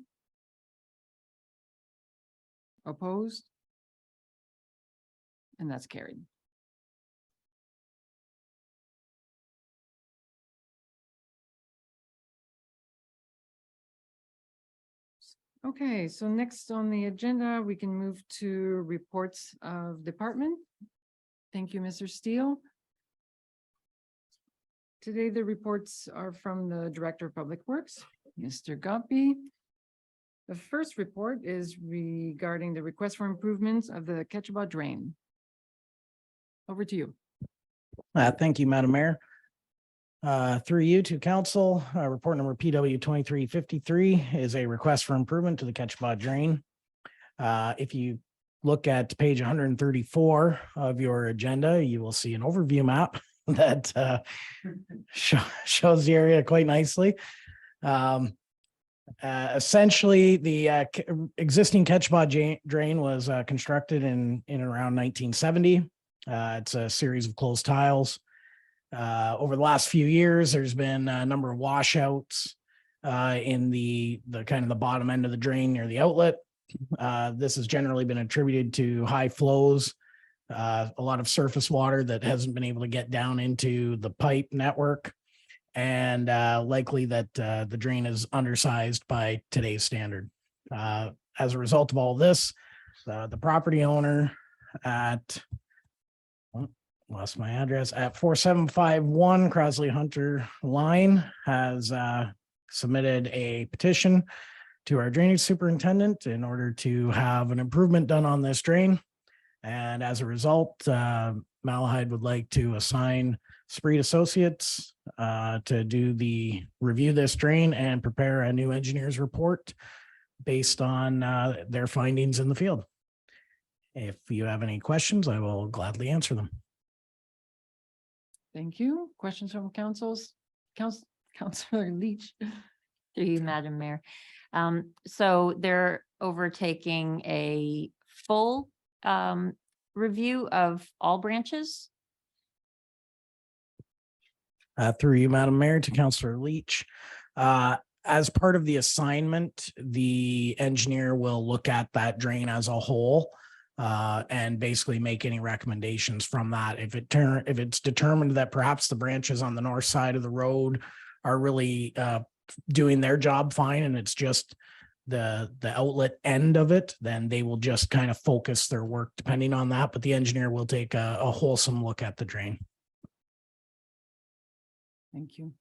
Opposed? And that's carried. Okay, so next on the agenda, we can move to reports of department. Thank you, Mr. Steele. Today, the reports are from the Director of Public Works, Mr. Guppy. The first report is regarding the request for improvements of the Ketchiba Drain. Over to you. Thank you, Madam Mayor. Through you to council, report number PW 2353 is a request for improvement to the Ketchiba Drain. If you look at page 134 of your agenda, you will see an overview map that shows the area quite nicely. Essentially, the existing Ketchiba drain was constructed in around 1970. It's a series of closed tiles. Over the last few years, there's been a number of washouts in the kind of the bottom end of the drain near the outlet. This has generally been attributed to high flows, a lot of surface water that hasn't been able to get down into the pipe network, and likely that the drain is undersized by today's standard. As a result of all this, the property owner at lost my address at 4751 Crosley Hunter Line has submitted a petition to our drainage superintendent in order to have an improvement done on this drain. And as a result, Malahide would like to assign Spreed Associates to do the review this drain and prepare a new engineer's report based on their findings in the field. If you have any questions, I will gladly answer them. Thank you. Questions from Councilor Leach. Through you, Madam Mayor. So they're overtaking a full review of all branches. Through you, Madam Mayor, to Councilor Leach. As part of the assignment, the engineer will look at that drain as a whole and basically make any recommendations from that. If it's determined that perhaps the branches on the north side of the road are really doing their job fine and it's just the outlet end of it, then they will just kind of focus their work depending on that. But the engineer will take a wholesome look at the drain. Thank you.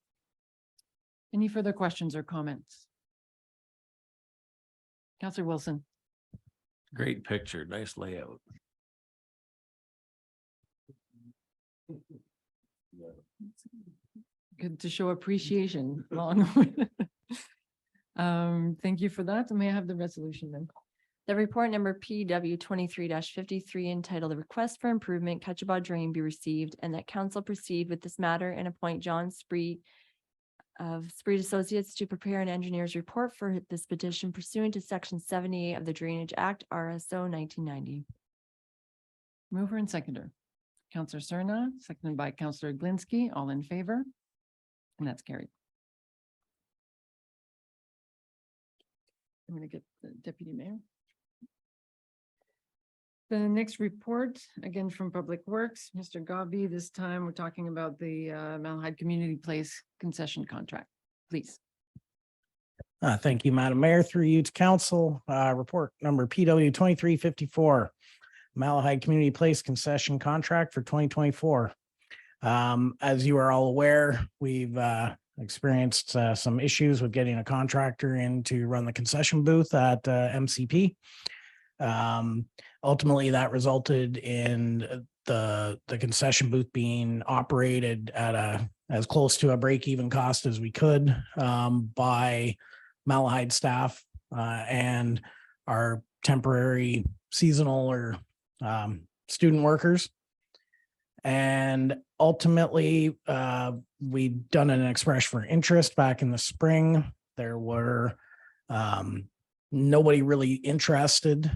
Any further questions or comments? Councilor Wilson. Great picture, nice layout. Good to show appreciation along. Thank you for that. May I have the resolution then? The report number PW 23-53 entitled "The Request for Improvement Cutchabaw Drain" be received, and that council proceed with this matter and appoint John Spreet of Spreet Associates to prepare an engineer's report for this petition pursuant to section 78 of the Drainage Act, RSO 1990. Mover and seconder. Counselor Cerna, seconded by Counselor Glinski, all in favor? And that's carried. I'm going to get the deputy mayor. The next report, again from Public Works, Mr. Gabi, this time we're talking about the Malahide Community Place concession contract, please. Thank you, Madam Mayor. Through you to council, report number PW 2354. Malahide Community Place concession contract for 2024. As you are all aware, we've experienced some issues with getting a contractor in to run the concession booth at MCP. Ultimately, that resulted in the concession booth being operated at as close to a break-even cost as we could by Malahide staff and our temporary seasonal or student workers. And ultimately, we'd done an expression for interest back in the spring. There were nobody really interested.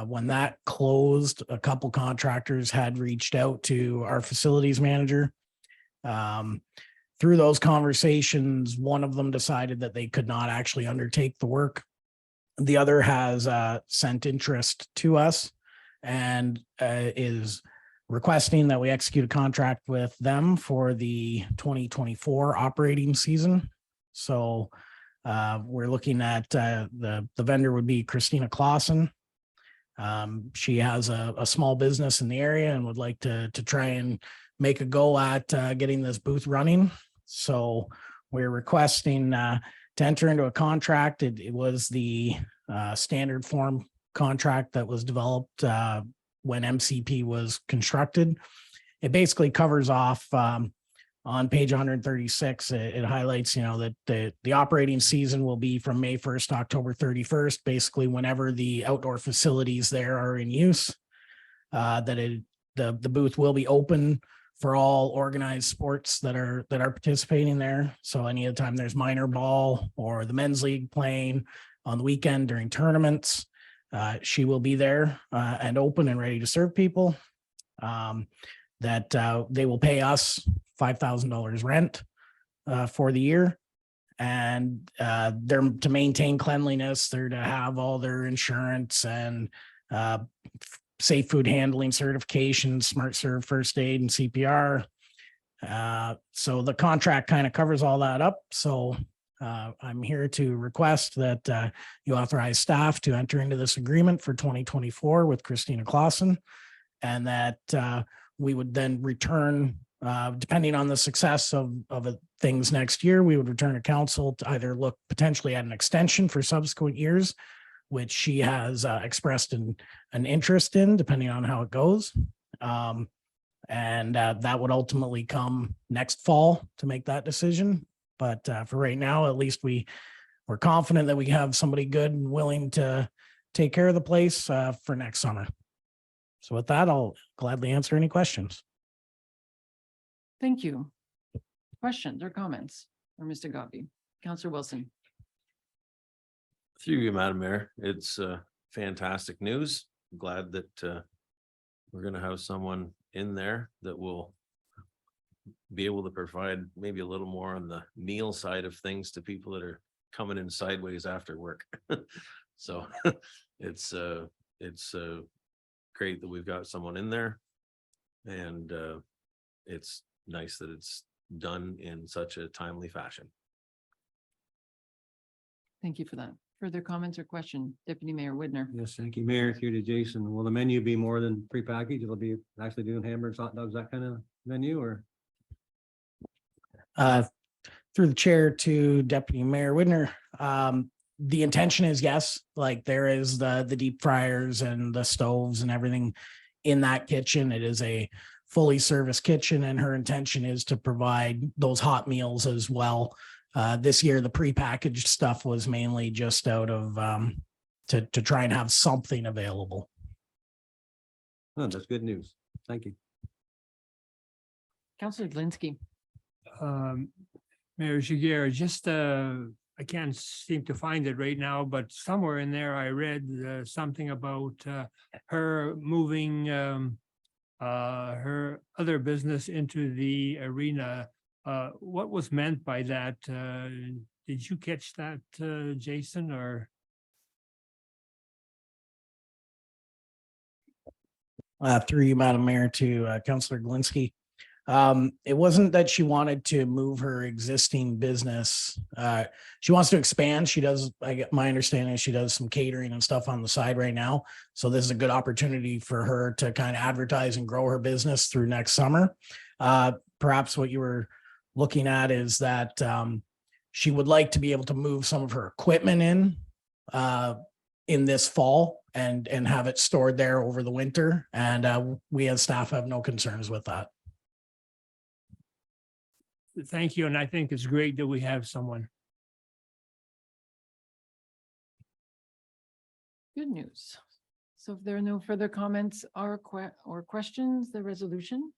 When that closed, a couple contractors had reached out to our facilities manager. Through those conversations, one of them decided that they could not actually undertake the work. The other has sent interest to us and is requesting that we execute a contract with them for the 2024 operating season. So we're looking at the vendor would be Christina Clausen. She has a small business in the area and would like to try and make a go at getting this booth running. So we're requesting to enter into a contract. It was the standard form contract that was developed when MCP was constructed. It basically covers off on page 136. It highlights, that the operating season will be from May 1st to October 31st, basically whenever the outdoor facilities there are in use. The booth will be open for all organized sports that are participating there. So any of the time there's minor ball or the men's league playing on the weekend during tournaments, she will be there and open and ready to serve people. That they will pay us $5,000 rent for the year. And they're to maintain cleanliness, they're to have all their insurance and safe food handling certifications, Smart Serve first aid and CPR. So the contract kind of covers all that up. So I'm here to request that you authorize staff to enter into this agreement for 2024 with Christina Clausen, and that we would then return, depending on the success of things next year, we would return to council to either look potentially at an extension for subsequent years, which she has expressed an interest in, depending on how it goes. And that would ultimately come next fall to make that decision. But for right now, at least we're confident that we have somebody good and willing to take care of the place for next summer. So with that, I'll gladly answer any questions. Thank you. Questions or comments for Mr. Gabi? Counselor Wilson. Through you, Madam Mayor, it's fantastic news. I'm glad that we're going to have someone in there that will be able to provide maybe a little more on the meal side of things to people that are coming in sideways after work. So it's great that we've got someone in there, and it's nice that it's done in such a timely fashion. Thank you for that. Further comments or question? Deputy Mayor Widner. Yes, thank you, Mayor. Through to Jason. Will the menu be more than prepackaged? It'll be actually doing hamburgers, hot dogs, that kind of menu, or? Through the chair to Deputy Mayor Widner, the intention is yes, like there is the deep fryers and the stoves and everything in that kitchen. It is a fully serviced kitchen, and her intention is to provide those hot meals as well. This year, the prepackaged stuff was mainly just out of to try and have something available. Oh, that's good news. Thank you. Counselor Glinski. Mayor Jiguer, just, I can't seem to find it right now, but somewhere in there I read something about her moving her other business into the arena. What was meant by that? Did you catch that, Jason, or? Through you, Madam Mayor, to Councillor Glinski. It wasn't that she wanted to move her existing business. She wants to expand. She does, I get my understanding, she does some catering and stuff on the side right now. So this is a good opportunity for her to kind of advertise and grow her business through next summer. Perhaps what you were looking at is that she would like to be able to move some of her equipment in this fall and have it stored there over the winter. And we as staff have no concerns with that. Thank you, and I think it's great that we have someone. Good news. So if there are no further comments or questions, the resolution.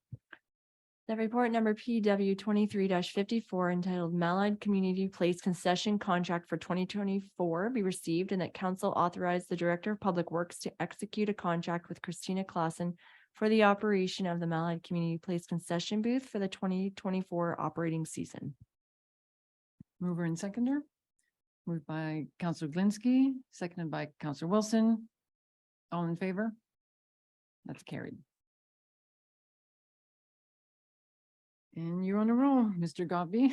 The report number PW 23-54 entitled Malad Community Place Concession Contract for 2024 be received, and that council authorize the Director of Public Works to execute a contract with Christina Clausen for the operation of the Malad Community Place concession booth for the 2024 operating season. Mover and seconder. Moved by Counselor Glinski, seconded by Counselor Wilson. All in favor? That's carried. And you're on a roll, Mr. Gobby.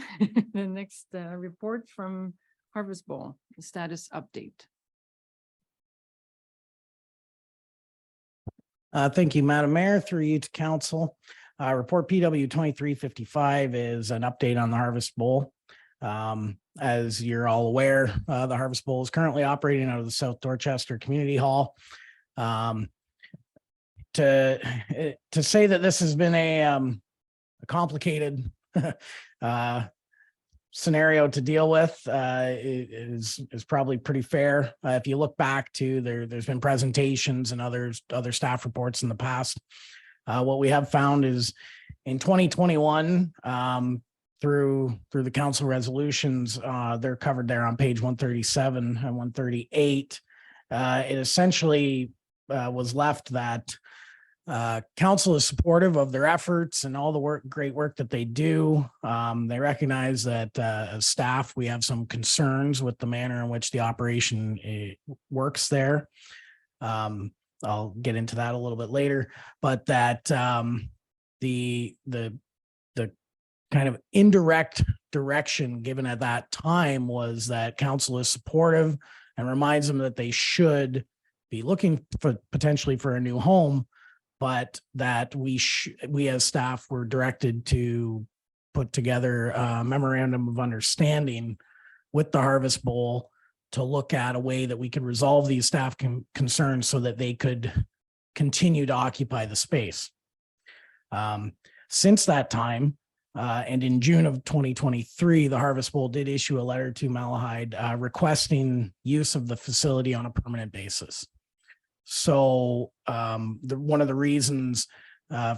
The next report from Harvest Bowl, the status update. Thank you, Madam Mayor, through you to council. Report PW 2355 is an update on the Harvest Bowl. As you're all aware, the Harvest Bowl is currently operating out of the South Dorchester Community Hall. To say that this has been a complicated scenario to deal with is probably pretty fair. If you look back to there's been presentations and other staff reports in the past. What we have found is in 2021, through the council resolutions, they're covered there on page 137 and 138. It essentially was left that council is supportive of their efforts and all the great work that they do. They recognize that as staff, we have some concerns with the manner in which the operation works there. I'll get into that a little bit later, but that the kind of indirect direction given at that time was that council is supportive and reminds them that they should be looking for potentially for a new home, but that we as staff were directed to put together a memorandum of understanding with the Harvest Bowl to look at a way that we could resolve these staff concerns so that they could continue to occupy the space. Since that time, and in June of 2023, the Harvest Bowl did issue a letter to Malahide requesting use of the facility on a permanent basis. So one of the reasons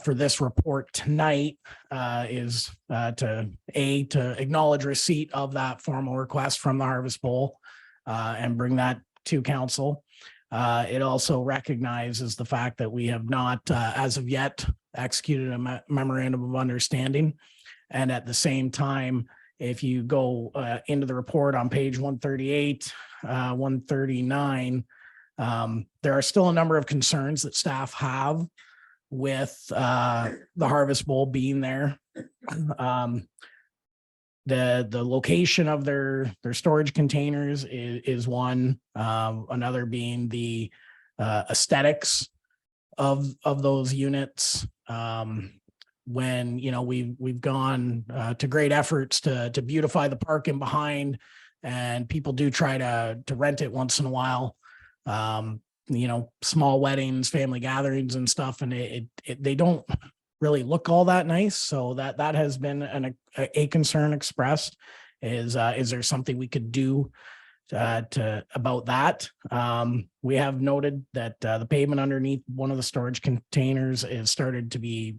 for this report tonight is to acknowledge receipt of that formal request from the Harvest Bowl and bring that to council. It also recognizes the fact that we have not, as of yet, executed a memorandum of understanding. And at the same time, if you go into the report on page 138, 139, there are still a number of concerns that staff have with the Harvest Bowl being there. The location of their storage containers is one, another being the aesthetics of those units. When we've gone to great efforts to beautify the park in behind, and people do try to rent it once in a while. Small weddings, family gatherings and stuff, and they don't really look all that nice. So that has been a concern expressed is there something we could do about that. We have noted that the pavement underneath one of the storage containers is started to be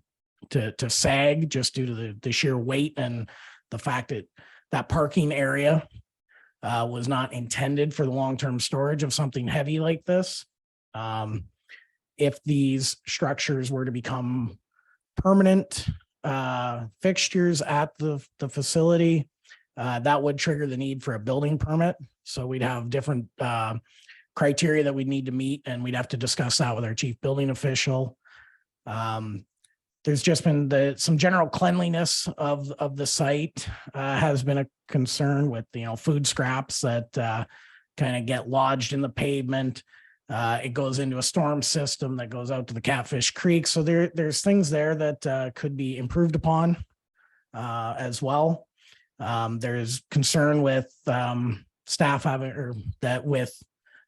to sag just due to the sheer weight and the fact that that parking area was not intended for the long-term storage of something heavy like this. If these structures were to become permanent fixtures at the facility, that would trigger the need for a building permit. So we'd have different criteria that we'd need to meet, and we'd have to discuss that with our chief building official. There's just been some general cleanliness of the site has been a concern with, food scraps that kind of get lodged in the pavement. It goes into a storm system that goes out to the Catfish Creek. So there's things there that could be improved upon as well. There's concern with staff having, or that with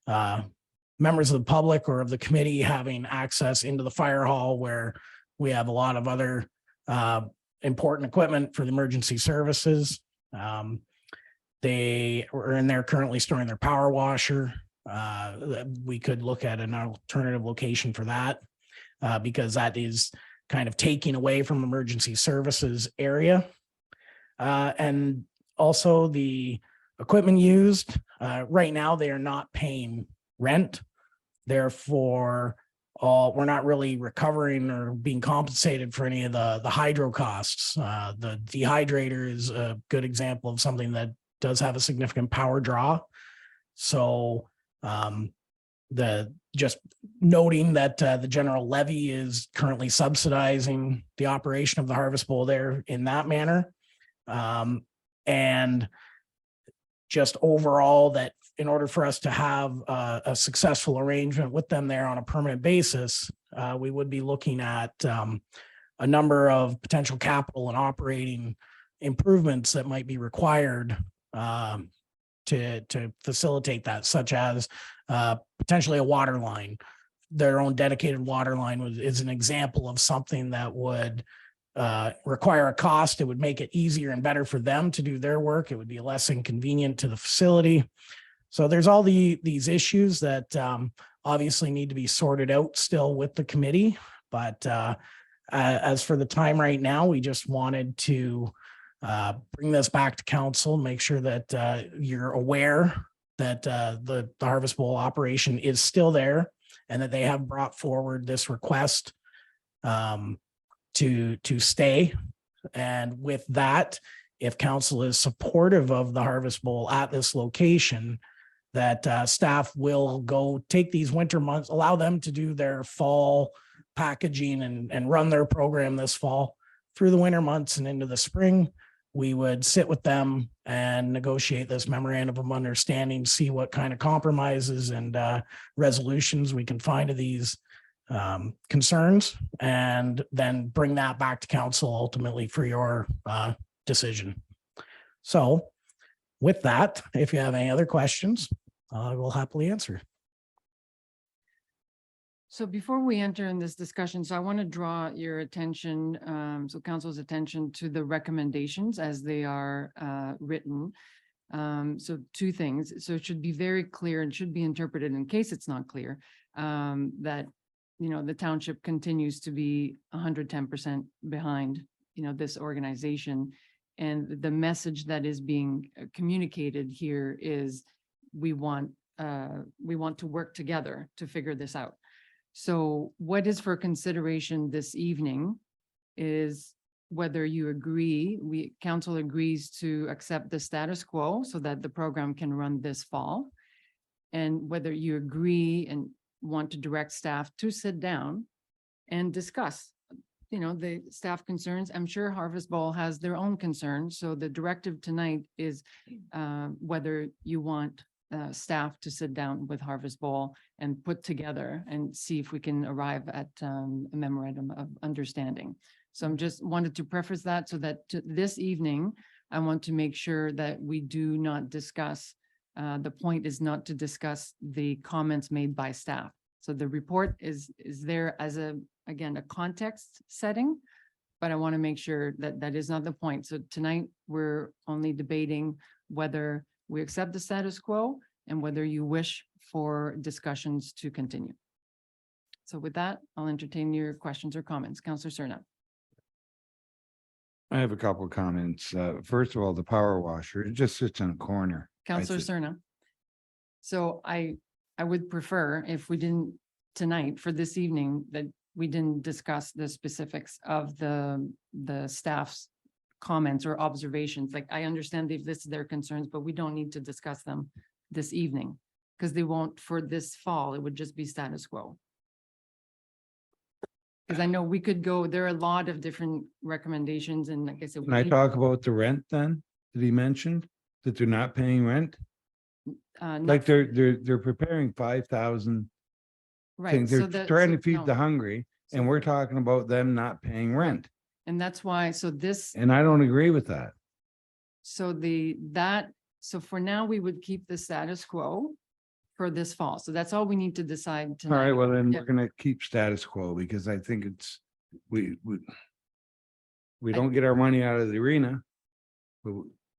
members of the public or of the committee having access into the fire hall, where we have a lot of other important equipment for the emergency services. They are in there currently storing their power washer. We could look at an alternative location for that because that is kind of taking away from emergency services area. And also the equipment used, right now, they are not paying rent. Therefore, we're not really recovering or being compensated for any of the hydro costs. The dehydrator is a good example of something that does have a significant power draw. So just noting that the general levy is currently subsidizing the operation of the Harvest Bowl there in that manner. And just overall, that in order for us to have a successful arrangement with them there on a permanent basis, we would be looking at a number of potential capital and operating improvements that might be required to facilitate that, such as potentially a water line. Their own dedicated water line is an example of something that would require a cost. It would make it easier and better for them to do their work. It would be less inconvenient to the facility. So there's all these issues that obviously need to be sorted out still with the committee. But as for the time right now, we just wanted to bring this back to council, make sure that you're aware that the Harvest Bowl operation is still there and that they have brought forward this request to stay. And with that, if council is supportive of the Harvest Bowl at this location, that staff will go take these winter months, allow them to do their fall packaging and run their program this fall through the winter months and into the spring. We would sit with them and negotiate this memorandum of understanding, see what kind of compromises and resolutions we can find to these concerns, and then bring that back to council ultimately for your decision. So with that, if you have any other questions, I will happily answer. So before we enter in this discussion, so I want to draw your attention, so council's attention to the recommendations as they are written. So two things. So it should be very clear and should be interpreted in case it's not clear that, the township continues to be 110% behind, this organization. And the message that is being communicated here is we want to work together to figure this out. So what is for consideration this evening is whether you agree, council agrees to accept the status quo so that the program can run this fall. And whether you agree and want to direct staff to sit down and discuss, the staff concerns. I'm sure Harvest Bowl has their own concerns. So the directive tonight is whether you want staff to sit down with Harvest Bowl and put together and see if we can arrive at a memorandum of understanding. So I'm just wanted to preface that so that this evening, I want to make sure that we do not discuss, the point is not to discuss the comments made by staff. So the report is there as again, a context setting, but I want to make sure that that is not the point. So tonight we're only debating whether we accept the status quo and whether you wish for discussions to continue. So with that, I'll entertain your questions or comments. Counselor Cerna. I have a couple of comments. First of all, the power washer, it just sits in a corner. Counselor Cerna. So I would prefer if we didn't tonight for this evening, that we didn't discuss the specifics of the staff's comments or observations. Like, I understand they've listed their concerns, but we don't need to discuss them this evening because they won't for this fall. It would just be status quo. Because I know we could go, there are a lot of different recommendations and like I said. Can I talk about the rent then, that he mentioned, that they're not paying rent? Like they're preparing 5,000 Right. things. so They're the- trying so- to feed no. the hungry, So- and we're talking about them not paying rent. And that's why, so this, And I don't agree with that. so so for now, we would keep the status quo for this fall. So that's all we need to decide All tonight. right, well, then Yeah. we're gonna keep status quo because I think it's, we don't get our money out of the arena.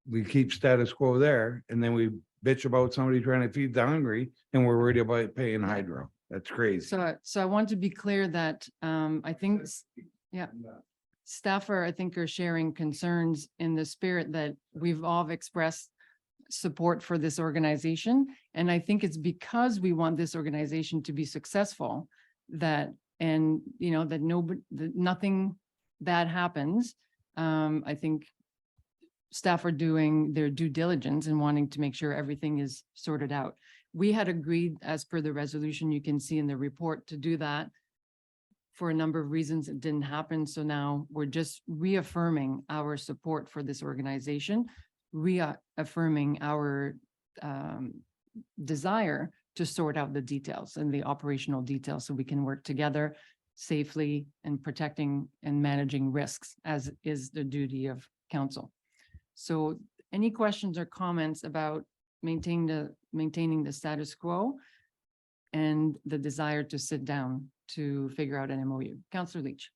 We keep status quo there and then we bitch about somebody trying to feed the hungry and we're worried about paying hydro. That's crazy. So I want to be clear that I think, staff I think are sharing concerns in the spirit that we've all expressed support for this organization. And I think it's because we want this organization to be successful that, and you know, that nothing bad happens. I think staff are doing their due diligence and wanting to make sure everything is sorted out. We had agreed, as per the resolution you can see in the report, to do that. For a number of reasons, it didn't happen. So now we're just reaffirming our support for this organization, reaffirming our desire to sort out the details and the operational details so we can work together safely and protecting and managing risks, as is the duty of council. So any questions or comments about maintaining the status quo and the desire to sit down to figure out an MOU? Councillor Leach.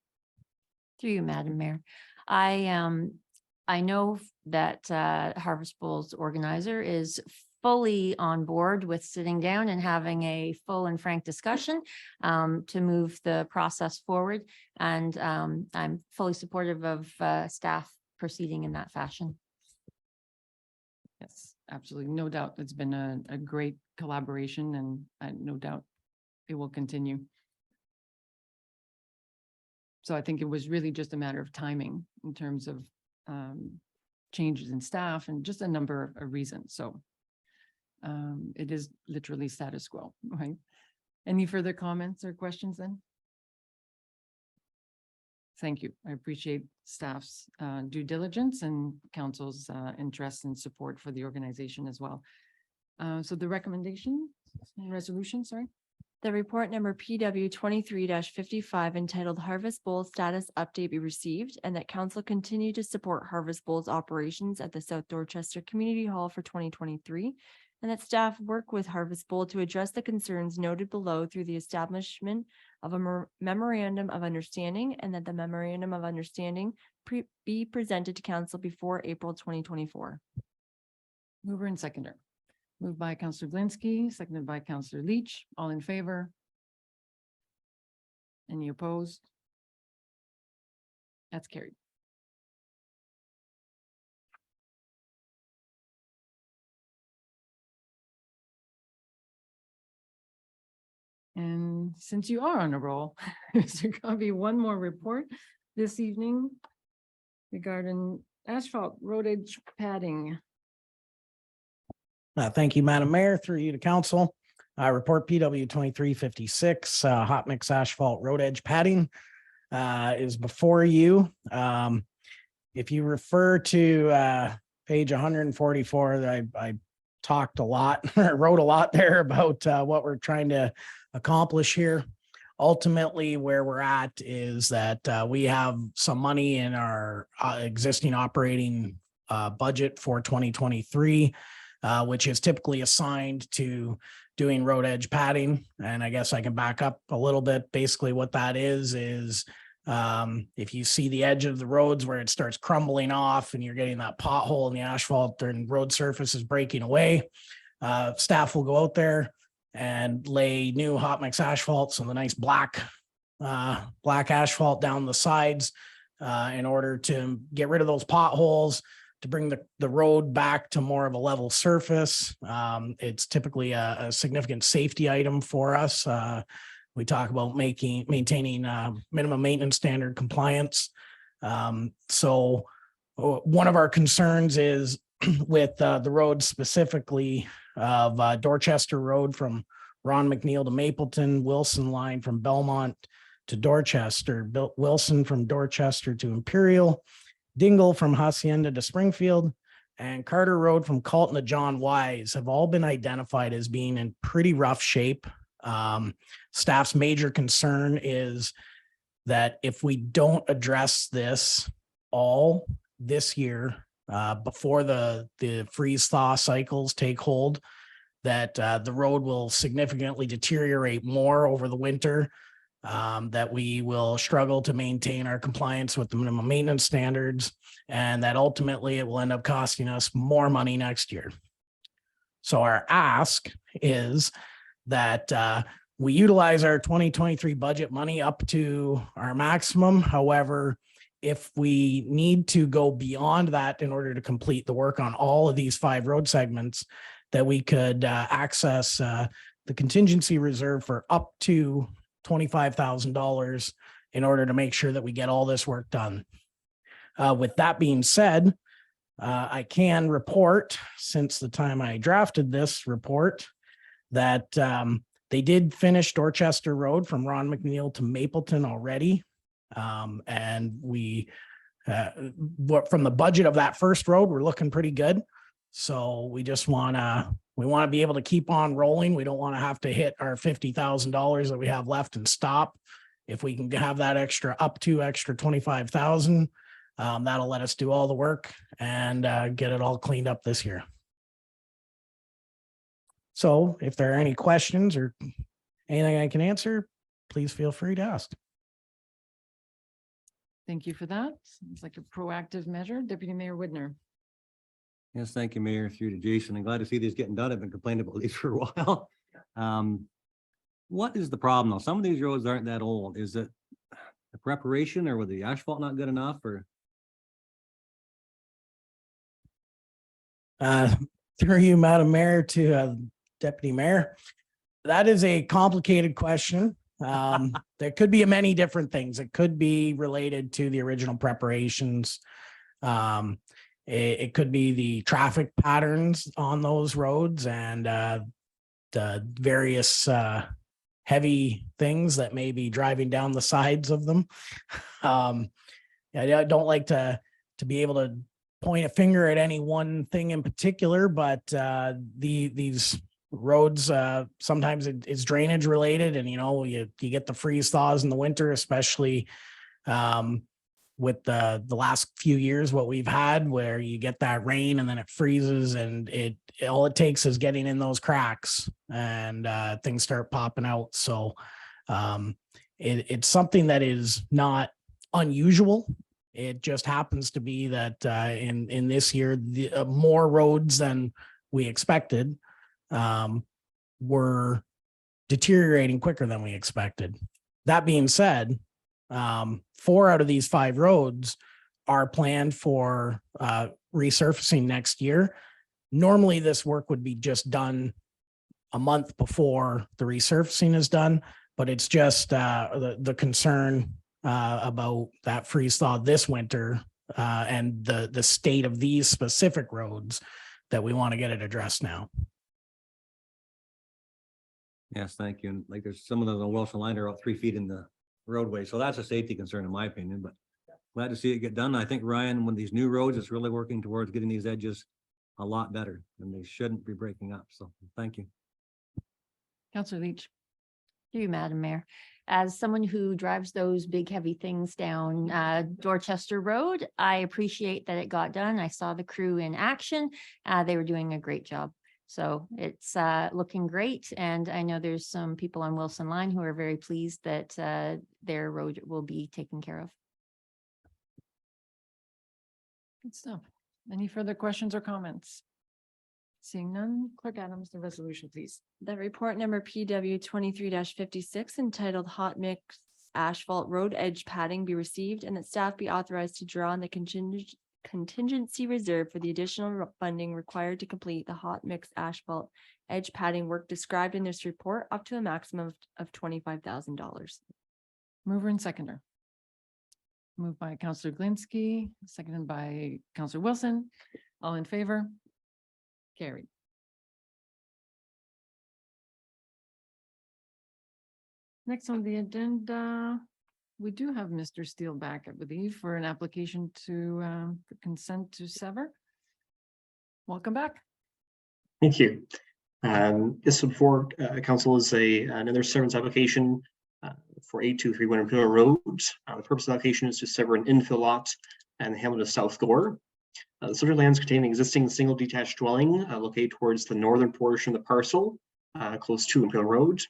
Through you, Madam Mayor. I know that Harvest Bowl's organizer is fully on board with sitting down and having a full and frank discussion to move the process forward. And I'm fully supportive of staff proceeding in that fashion. Yes, absolutely. No doubt. It's been a great collaboration and no doubt it will continue. So I think it was really just a matter of timing in terms of changes in staff and just a number of reasons. So it is literally status quo, right? Any further comments or questions then? Thank you. I appreciate staff's due diligence and council's interest and support for the organization as well. So the resolution, sorry. The report number PW 23-55 entitled Harvest Bowl Status Update be received, and that council continue to support Harvest Bowl's operations at the South Dorchester Community Hall for 2023, and that staff work with Harvest Bowl to address the concerns noted below through the establishment of a memorandum of understanding, and that the memorandum of understanding be presented to council before April 2024. Mover and seconder. Moved by Councillor Blinsky, seconded by Councillor Leach. All in favor? Any opposed? That's carried. And since you are on a roll, there's going to be one more report this evening regarding asphalt road edge padding. Thank you, Madam Mayor, through you to council. Report PW 2356, hot mix asphalt road edge padding is before you. If you refer to page 144, I talked a lot, wrote a lot there about what we're trying to accomplish here. Ultimately, where we're at is that we have some money in our existing operating budget for 2023. Which is typically assigned to doing road edge padding. And I guess I can back up a little bit. Basically what that is if you see the edge of the roads where it starts crumbling off and you're getting that pothole in the asphalt and road surface is breaking away, Staff will go out there and lay new hot mix asphalt, so the nice black asphalt down the sides in order to get rid of those potholes, to bring the road back to more of a level surface. It's typically a significant safety item for us. We talk about maintaining minimum maintenance standard compliance. So one of our concerns is with the road specifically of Dorchester Road from Ron McNeil to Mapleton, Wilson line from Belmont to Dorchester, Wilson from Dorchester to Imperial, Dingle from Hacienda to Springfield, and Carter Road from Colton to John Wise have all been identified as being in pretty rough shape. Staff's major concern is that if we don't address this all this year, before the freeze thaw cycles take hold, that the road will significantly deteriorate more over the winter, that we will struggle to maintain our compliance with the minimum maintenance standards, and that ultimately it will end up costing us more money next year. So our ask is that we utilize our 2023 budget money up to our maximum. However, if we need to go beyond that in order to complete the work on all of these 5 road segments, that we could access the contingency reserve for up to $25,000 in order to make sure that we get all this work done. With that being said, I can report, since the time I drafted this report, that they did finish Dorchester Road from Ron McNeil to Mapleton already. And we, from the budget of that first road, we're looking pretty good. So we just want to be able to keep on rolling. We don't want to have to hit our $50,000 that we have left and stop. If we can have that up to extra 25,000, that'll let us do all the work and get it all cleaned up this year. So if there are any questions or anything I can answer, please feel free to ask. Thank you for that. It's like a proactive measure. Deputy Mayor Widner. Yes, thank you, Mayor, through to Jason. I'm glad to see these getting done. I've been complaining about these for a while. What is the problem now? Some of these roads aren't that old. Is it the preparation, or was the asphalt not good enough, or? Through you, Madam Mayor, to Deputy Mayor. That is a complicated question. There could be many different things. It could be related to the original preparations. It could be the traffic patterns on those roads and the various heavy things that may be driving down the sides of them. I don't like to be able to point a finger at any one thing in particular, but these roads, sometimes it's drainage related, and you get the freeze thaws in the winter, especially with the last few years, what we've had, where you get that rain and then it freezes, and all it takes is getting in those cracks and things start popping out. So it's something that is not unusual. It just happens to be that in this year, more roads than we expected were deteriorating quicker than we expected. That being said, 4 out of these 5 roads are planned for resurfacing next year. Normally, this work would be just done a month before the resurfacing is done, but it's just the concern about that freeze thaw this winter and the state of these specific roads that we want to get it addressed now. Yes, thank you. And like there's some of those on Wilson line are up 3 feet in the roadway. So that's a safety concern in my opinion, but glad to see it get done. I think Ryan, when these new roads, it's really working towards getting these edges a lot better, and they shouldn't be breaking up. So thank you. Councillor Leach. Through you, Madam Mayor. As someone who drives those big heavy things down Dorchester Road, I appreciate that it got done. I saw the crew in action. They were doing a great job. So it's looking great. And I know there's some people on Wilson Line who are very pleased that their road will be taken care of. Good stuff. Any further questions or comments? Seeing none, Clerk Adams, the resolution, please. That report number PW 23-56 entitled Hot Mix Asphalt Road Edge Padding be received and that staff be authorized to draw on the contingency reserve for the additional funding required to complete the hot mix asphalt edge padding work described in this report up to a maximum of $25,000. Mover and seconder. Moved by Counselor Glinski, seconded by Counselor Wilson. All in favor? Carried. Next on the agenda, we do have Mr. Steele back, I believe, for an application to for consent to sever. Welcome back. Thank you. This before council is another severance application for 8231 Imperial Road. The purpose of the application is to sever an infill lot and the hamlet of South Gore. The subject lands contain an existing single detached dwelling located towards the northern portion of the parcel, close to Imperial Road,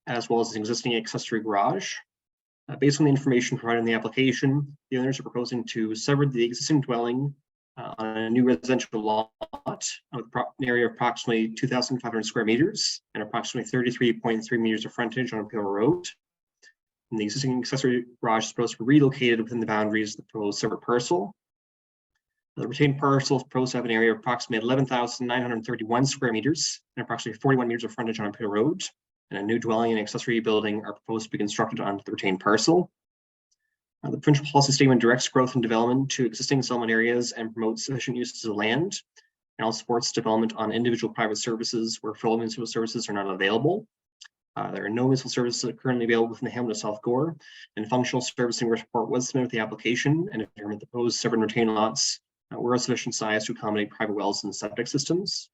as well as an existing accessory garage. Based on the information provided in the application, the owners are proposing to sever the existing dwelling on a new residential lot with an area of approximately 2,500 square meters and approximately 33.3 meters of frontage on Imperial Road. And the existing accessory garage is supposed to be relocated within the boundaries of the proposed separate parcel. The retained parcel is proposed to have an area of approximately 11,931 square meters and approximately 41 meters of frontage on Imperial Road. And a new dwelling and accessory building are proposed to be constructed onto the retained parcel. The provincial policy statement directs growth and development to existing settlement areas and promotes sufficient uses of land, and also supports development on individual private services where full municipal services are not available. There are no municipal services currently available within the hamlet of South Gore, and functional servicing report was submitted with the application and determined the proposed severed and retained lots were of sufficient size to accommodate private wells and septic systems.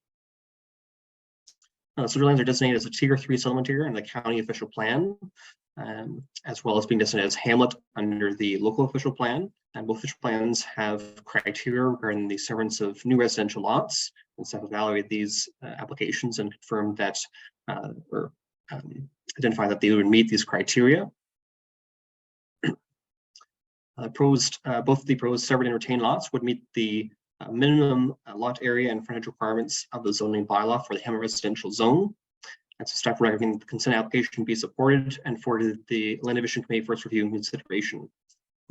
Such lands are designated as a Tier 3 settlement area in the county official plan, as well as being designated as hamlet under the local official plan. And both official plans have criteria regarding the severance of new residential lots. And staff evaluated these applications and confirmed that or identified that they would meet these criteria. Both the proposed severed and retained lots would meet the minimum lot area and frontage requirements of the zoning bylaw for the hamlet residential zone. And so staff recommending the consent application be supported and forwarded the Land Division Committee for its review and consideration. And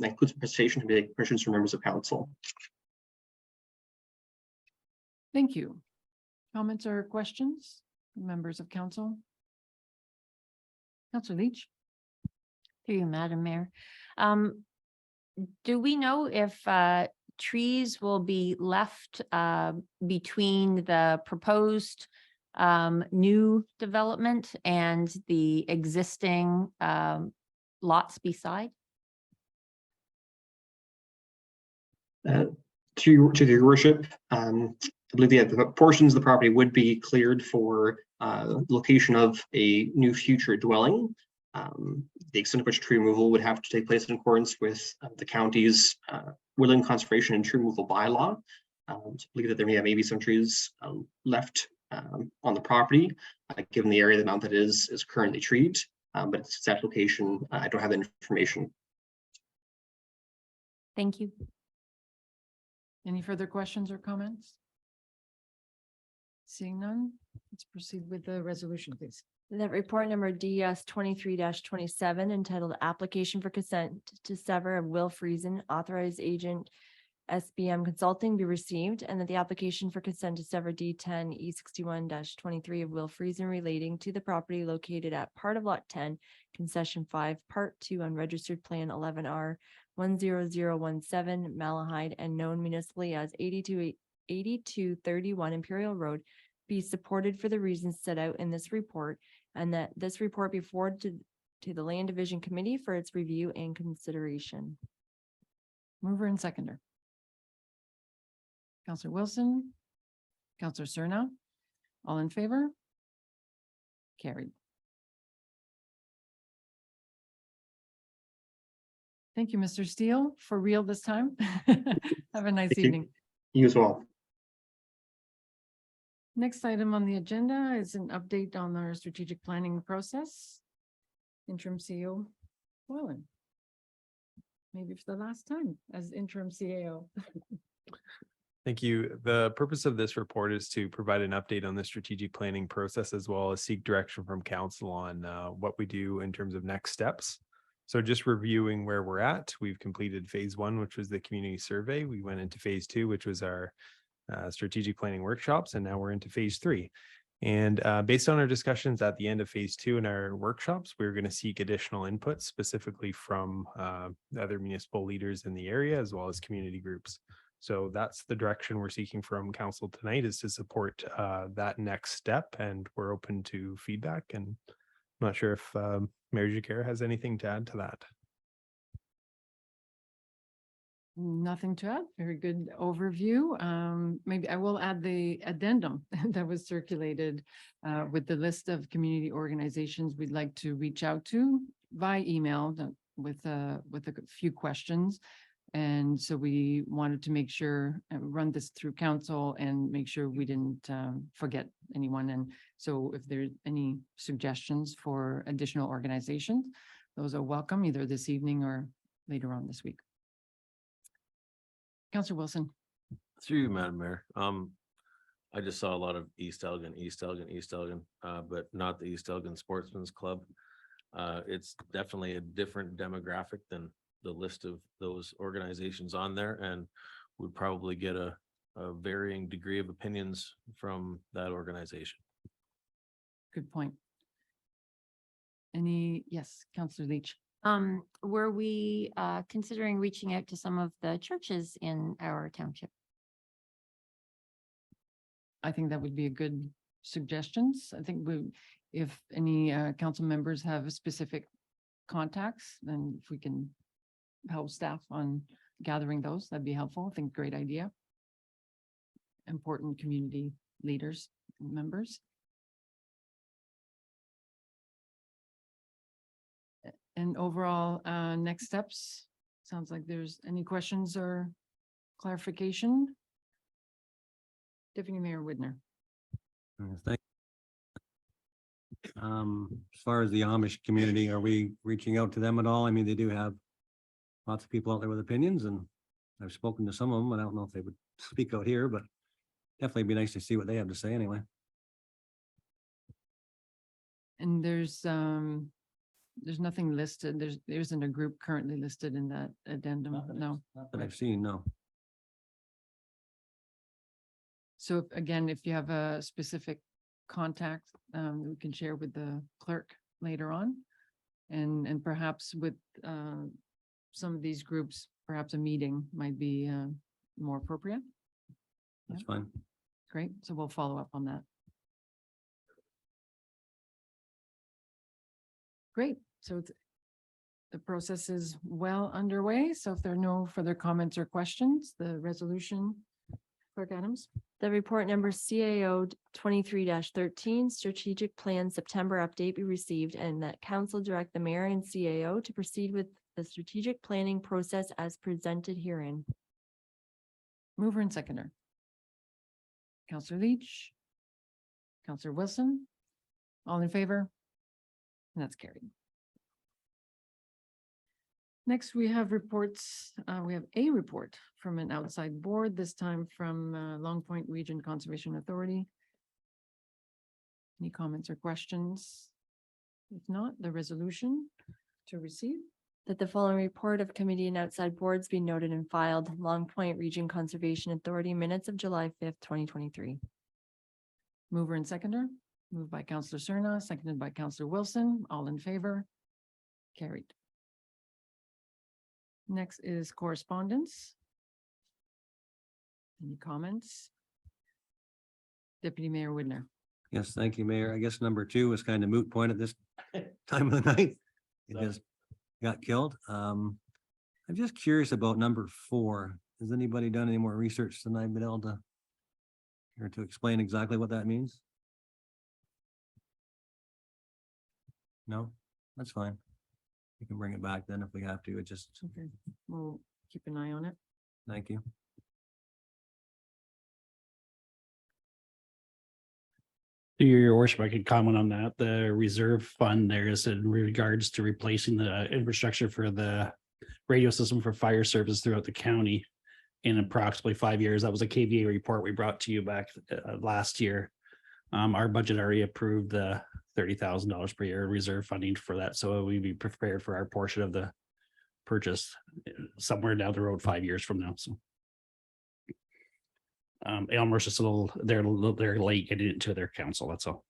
that concludes the presentation to make questions from members of council. Thank you. Comments or questions, members of council? Counselor Leach? Through you, Madam Mayor. Do we know if trees will be left between the proposed new development and the existing lots beside? To your worship, I believe the portions of the property would be cleared for location of a new future dwelling. The extent of which tree removal would have to take place in accordance with the county's woodland conservation and tree removal bylaw. I believe that there may be some trees left on the property, given the area, the amount that is currently treed, but its exact location, I don't have the information. Thank you. Any further questions or comments? Seeing none, let's proceed with the resolution, please. That report number DS 23-27 entitled Application for Consent to Sever of Will Friesen, Authorized Agent SBM Consulting be received, and that the application for consent to sever D10 E61-23 of Will Friesen relating to the property located at part of Lot 10, Concession 5, Part 2 Unregistered Plan 11R 10017 Malahide and known municipally as 8231 Imperial Road be supported for the reasons set out in this report, and that this report be forwarded to the Land Division Committee for its review and consideration. Mover and seconder. Counselor Wilson, Counselor Cerna, all in favor? Carried. Thank you, Mr. Steele, for real this time. Have a nice Thank you. evening. You as well. Next item on the agenda is an update on our strategic planning process. Interim CEO Boylan. Maybe for the last time as interim CAO. Thank you. The purpose of this report is to provide an update on the strategic planning process as well as seek direction from council on what we do in terms of next steps. So just reviewing where we're at, we've completed phase 1, which was the community survey. We went into phase 2, which was our strategic planning workshops, and now we're into phase 3. And based on our discussions at the end of phase 2 in our workshops, we're going to seek additional input specifically from other municipal leaders in the area as well as community groups. So that's the direction we're seeking from council tonight, is to support that next step, and we're open to feedback. And I'm not sure if Mayor Jacquer has anything to add to that. Nothing to add. Very good overview. Maybe I will add the addendum that was circulated with the list of community organizations we'd like to reach out to by email with a few questions. And so we wanted to make sure, run this through council and make sure we didn't forget anyone. And so if there's any suggestions for additional organizations, those are welcome either this evening or later on this week. Councillor Wilson. Through you, Madam Mayor. I just saw a lot of East Elgin, but not the East Elgin Sportsman's Club. It's definitely a different demographic than the list of those organizations on there, and would probably get a varying degree of opinions from that organization. Good point. Yes, Councillor Leach. Were we considering reaching out to some of the churches in our township? I think that would be a good suggestions. I think if any council members have specific contacts, then if we can help staff on gathering those, that'd be helpful. I think great idea. Important community leaders, members. And overall, next steps, sounds like there's any questions or clarification. Deputy Mayor Widner. As far as the Amish community, are we reaching out to them at all? I mean, they do have lots of people out there with opinions, and I've spoken to some of them. I don't know if they would speak out here, but definitely be nice to see what they have to say anyway. And there's nothing listed. There isn't a group currently listed in that addendum. No. Not that I've seen, no. So again, if you have a specific contact, we can share with the clerk later on. And perhaps with some of these groups, perhaps a meeting might be more appropriate. That's fine. Great. So we'll follow up on that. Great. So the process is well underway. So if there are no further comments or questions, the resolution, Clerk Adams. The report number CAO 23-13 strategic plan September update be received, and that council direct the mayor and CAO to proceed with the strategic planning process as presented herein. Mover and seconder. Counselor Leach. Counselor Wilson. All in favor? And that's carried. Next, we have reports. We have a report from an outside board, this time from Long Point Region Conservation Authority. Any comments or questions? If not, the resolution to receive. That the following report of committee and outside boards be noted and filed. Long Point Region Conservation Authority minutes of July 5th, 2023. Mover and seconder. Moved by Counselor Cerna, seconded by Counselor Wilson. All in favor? Carried. Next is correspondence. Any comments? Deputy Mayor Widner. Yes, thank you, Mayor. I guess number 2 is kind of moot point at this time of the night. It just got killed. I'm just curious about number 4. Has anybody done any more research than I've been able to or to explain exactly what that means? No, that's fine. We can bring it back then if we have to. It just, Okay, we'll keep an eye on it. thank you. Your worship, I could comment on that. The reserve fund there is in regards to replacing the infrastructure for the radio system for fire service throughout the county. in approximately 5 years. That was a KVA report we brought to you back last year. Our budget already approved the $30,000 per year reserve funding for that, so we'd be prepared for our portion of the purchase somewhere down the road 5 years from now, so. Elmer's just they're late getting it to their council, that's all.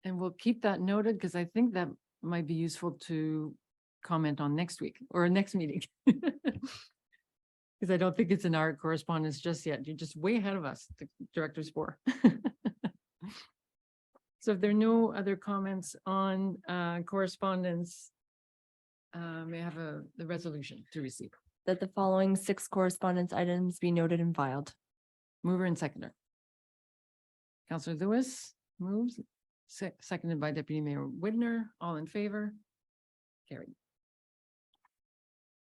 And we'll keep that noted because I think that might be useful to comment on next week or next meeting. Because I don't think it's in our correspondence just yet. You're just way ahead of us, the director's for. So if there are no other comments on correspondence, may I have the resolution to receive? That the following 6 correspondence items be noted and filed. Mover and seconder. Counselor Lewis moves, seconded by Deputy Mayor Whitner. All in favor? Carried.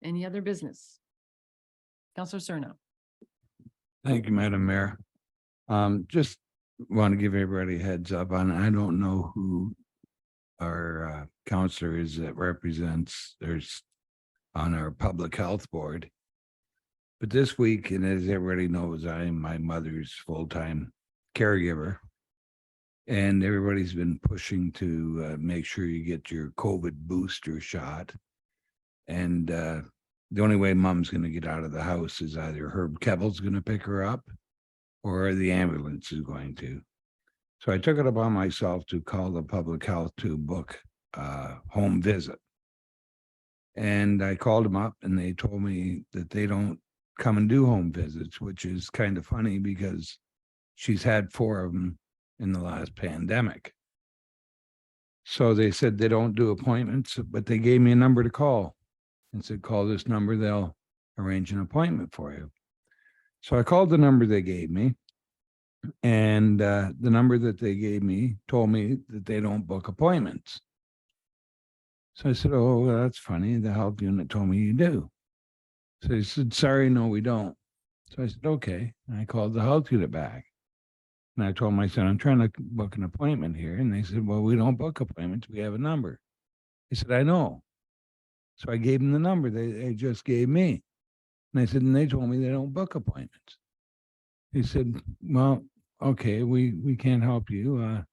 Any other business? Counselor Cerna. Thank you, Madam Mayor. Just want to give everybody a heads up on, I don't know who our counselor is that represents, there's on our public health board. But this week, and as everybody knows, I am my mother's full-time caregiver. And everybody's been pushing to make sure you get your COVID booster shot. And the only way mom's going to get out of the house is either Herb Kebble's going to pick her up or the ambulance is going to. So I took it upon myself to call the public health to book a home visit. And I called them up and they told me that they don't come and do home visits, which is kind of funny because she's had 4 of them in the last pandemic. So they said they don't do appointments, but they gave me a number to call and said, call this number, they'll arrange an appointment for you. So I called the number they gave me, and the number that they gave me told me that they don't book appointments. So I said, oh, well, that's funny. The health unit told me you do. So they said, sorry, no, we don't. So I said, okay. And I called the health unit back. And I told them, I said, I'm trying to book an appointment here. And they said, well, we don't book appointments. We have a number. I said, I know. So I gave them the number they just gave me. And I said, and they told me they don't book appointments. He said, well, okay, we can't help you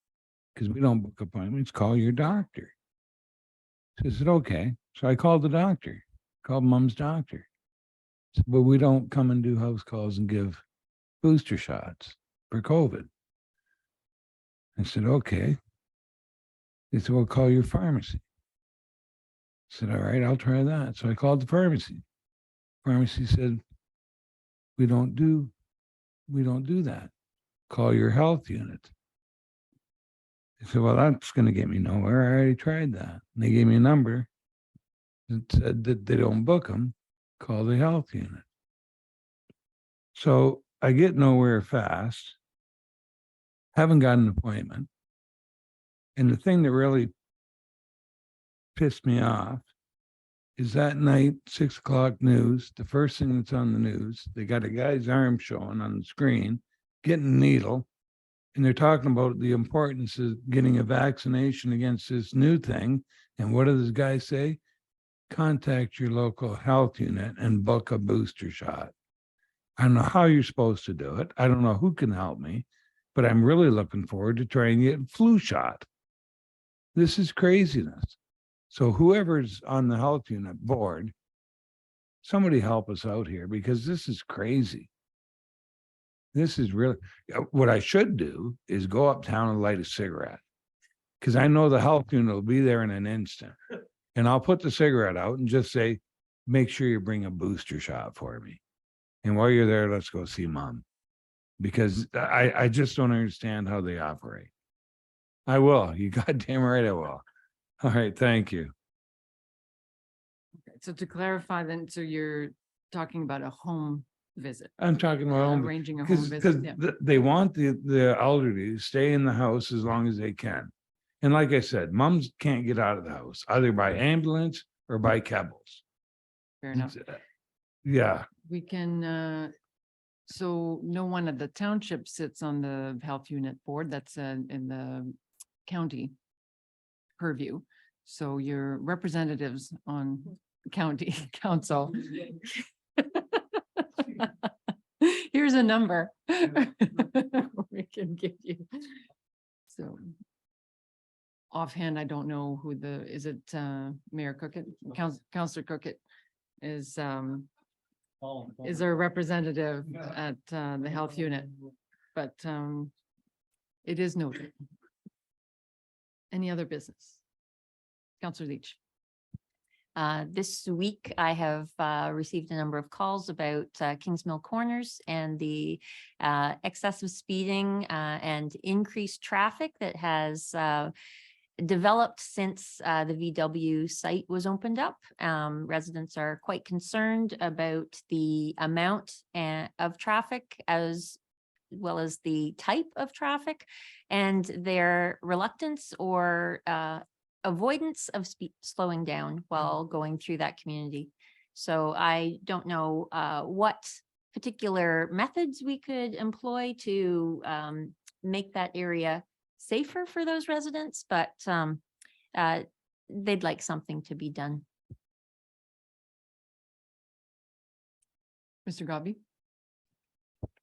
because we don't book appointments. Call your doctor. So I said, okay. So I called the doctor, called mom's doctor. Said, but we don't come and do house calls and give booster shots for COVID. I said, okay. They said, well, call your pharmacy. I said, all right, I'll try that. So I called the pharmacy. Pharmacy said, we don't do that. Call your health unit. I said, well, that's going to get me nowhere. I already tried that. And they gave me a number that said that they don't book them. Call the health unit. So I get nowhere fast. Haven't got an appointment. And the thing that really pissed me off is that night, 6 o'clock news, the first thing that's on the news, they got a guy's arm showing on the screen, getting a needle, and they're talking about the importance of getting a vaccination against this new thing. And what does this guy say? Contact your local health unit and book a booster shot. I don't know how you're supposed to do it. I don't know who can help me, but I'm really looking forward to trying to get a flu shot. This is craziness. So whoever's on the health unit board, somebody help us out here because this is crazy. This is really, what I should do is go uptown and light a cigarette because I know the health unit will be there in an instant. And I'll put the cigarette out and just say, make sure you bring a booster shot for me. And while you're there, let's go see mom. Because I just don't understand how they operate. I will. You goddamn right I will. All right. Thank you. Okay, so to clarify then, so you're talking about a home visit, I'm talking about arranging a home because visit. Yeah. they want the elderly to stay in the house as long as they can. And like I said, moms can't get out of the house either by ambulance or by Kebble's. Fair enough. Yeah. We can, so no one at the township sits on the health unit board. That's in the county purview. So your representatives on County Council. Here's a number. We can give you. So. Offhand, I don't know who is it Mayor Cookett, Councillor Cookett is our representative at the health unit, but it is noted. Any other business? Councillor Leach. This week, I have received a number of calls about Kings Mill Corners and the excessive speeding and increased traffic that has developed since the VW site was opened up. Residents are quite concerned about the amount of traffic as well as the type of traffic and their reluctance or avoidance of slowing down while going through that community. So I don't know what particular methods we could employ to make that area safer for those residents, but they'd like something to be done. Mr. Gobby.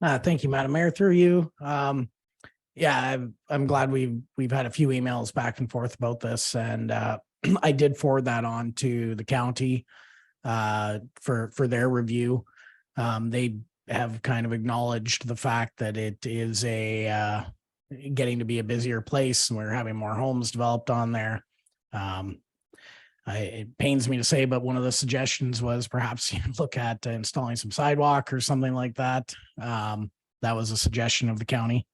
Thank you, Madam Mayor, through you. Yeah, I'm glad we've had a few emails back and forth about this, and I did forward that on to the county for their review. They have kind of acknowledged the fact that it is getting to be a busier place, and we're having more homes developed on there. It pains me to say, but one of the suggestions was perhaps you look at installing some sidewalk or something like that. That was a suggestion of the county.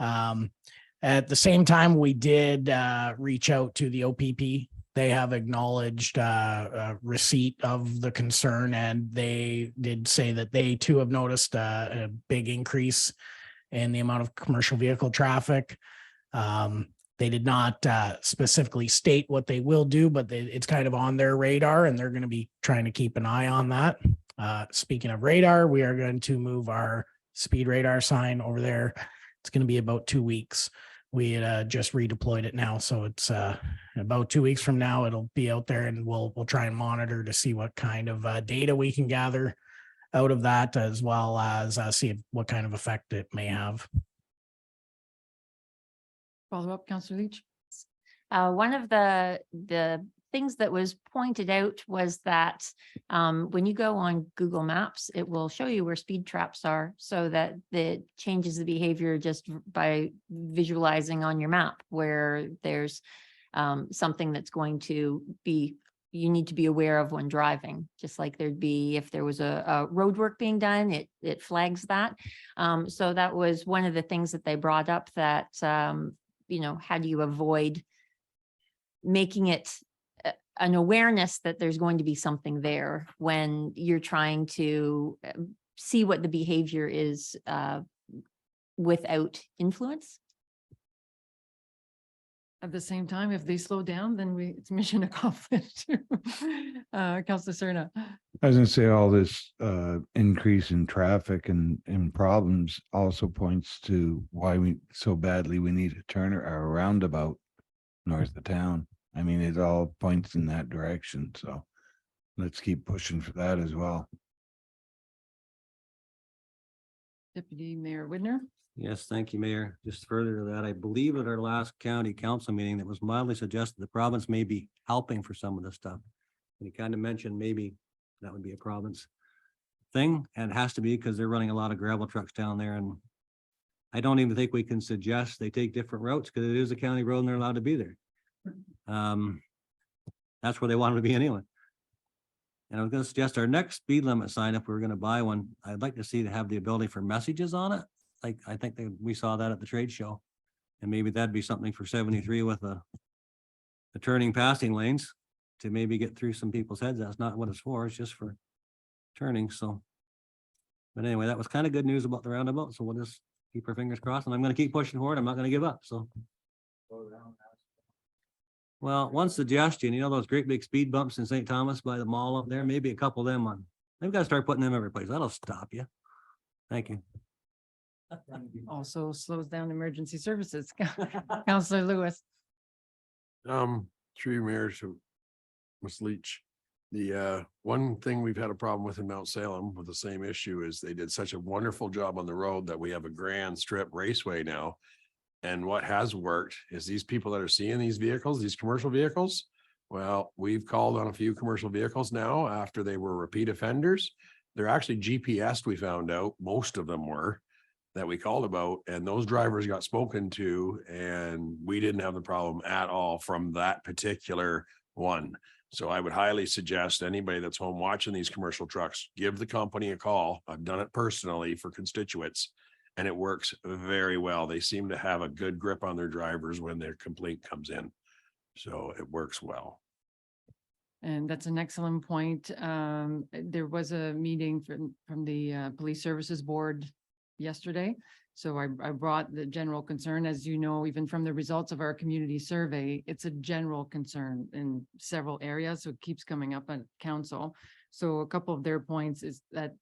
At the same time, we did reach out to the OPP. They have acknowledged receipt of the concern, and they did say that they too have noticed a big increase in the amount of commercial vehicle traffic. They did not specifically state what they will do, but it's kind of on their radar, and they're going to be trying to keep an eye on that. Speaking of radar, we are going to move our speed radar sign over there. It's going to be about 2 weeks. We had just redeployed it now, so it's about 2 weeks from now. It'll be out there, and we'll try and monitor to see what kind of data we can gather out of that, as well as see what kind of effect it may have. Follow up, Councillor Leach. One of the things that was pointed out was that when you go on Google Maps, it will show you where speed traps are, so that it changes the behavior just by visualizing on your map where there's something that's going to be, you need to be aware of when driving, just like there'd be if there was a road work being done, it flags that. So that was one of the things that they brought up, that how do you avoid making it an awareness that there's going to be something there when you're trying to see what the behavior is without influence. At the same time, if they slow down, then it's mission accomplished. Councillor Cerna. I was gonna say all this increase in traffic and problems also points to why we so badly we need a turner or a roundabout north of town. I mean, it all points in that direction, so let's keep pushing for that as well. Deputy Mayor Widner. Yes, thank you, Mayor. Just further to that, I believe at our last county council meeting, that was mildly suggested the province may be helping for some of this stuff. And he kind of mentioned maybe that would be a province thing, and it has to be because they're running a lot of gravel trucks down there, and I don't even think we can suggest they take different routes because it is a county road and they're allowed to be there. That's where they wanted to be anyway. And I was going to suggest our next speed limit sign, if we were going to buy one, I'd like to see to have the ability for messages on it. Like, I think that we saw that at the trade show, and maybe that'd be something for 73 with the turning passing lanes to maybe get through some people's heads. That's not what it's for. It's just for turning. So, but anyway, that was kind of good news about the roundabout. So we'll just keep our fingers crossed, and I'm going to keep pushing forward. I'm not going to give up. So. Well, one suggestion, those great big speed bumps in St. Thomas by the mall up there, maybe a couple of them on. They've got to start putting them every place. That'll stop you. Thank you. Also slows down emergency services. Councillor Lewis. Through your mayor to Ms. Leach. The one thing we've had a problem with in Mount Salem with the same issue is they did such a wonderful job on the road that we have a grand strip raceway now. And what has worked is these people that are seeing these vehicles, these commercial vehicles. Well, we've called on a few commercial vehicles now after they were repeat offenders. They're actually GPSed, we found out, most of them were, that we called about, and those drivers got spoken to, and we didn't have the problem at all from that particular one. So I would highly suggest anybody that's home watching these commercial trucks, give the company a call. I've done it personally for constituents, and it works very well. They seem to have a good grip on their drivers when their complaint comes in. So it works well. And that's an excellent point. There was a meeting from the Police Services Board yesterday. So I brought the general concern, as you know, even from the results of our community survey, it's a general concern in several areas. So it keeps coming up at council. So a couple of their points is that,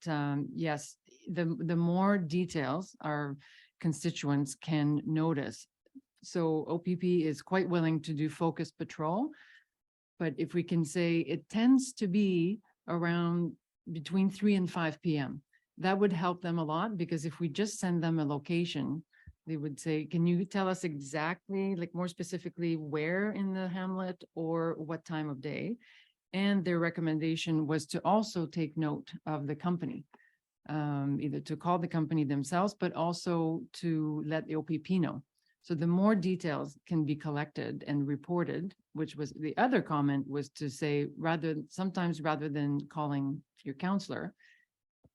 yes, the more details our constituents can notice. So OPP is quite willing to do focused patrol. But if we can say it tends to be around between 3 and 5 p.m. That would help them a lot, because if we just send them a location, they would say, can you tell us exactly, like more specifically, where in the hamlet or what time of day? And their recommendation was to also take note of the company, either to call the company themselves, but also to let the OPP know. So the more details can be collected and reported, which was the other comment, was to say, sometimes rather than calling your counselor,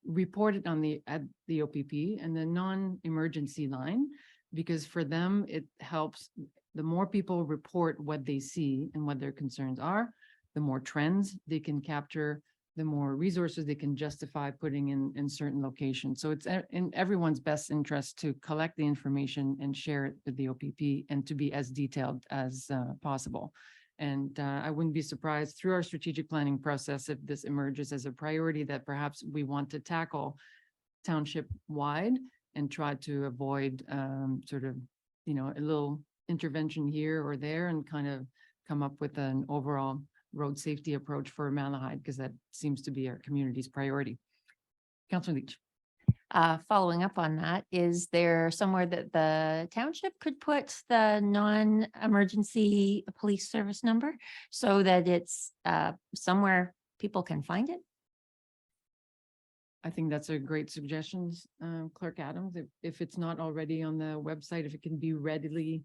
report it at the OPP and the non-emergency line, because for them, it helps. The more people report what they see and what their concerns are, the more trends they can capture, the more resources they can justify putting in certain locations. So it's in everyone's best interest to collect the information and share it with the OPP, and to be as detailed as possible. And I wouldn't be surprised through our strategic planning process if this emerges as a priority that perhaps we want to tackle township wide and try to avoid sort of, a little intervention here or there, and kind of come up with an overall road safety approach for Malahide, because that seems to be our community's priority. Councilor Leach. Following up on that, is there somewhere that the township could put the non-emergency police service number so that it's somewhere people can find it? I think that's a great suggestion, Clerk Adams. If it's not already on the website, if it can be readily,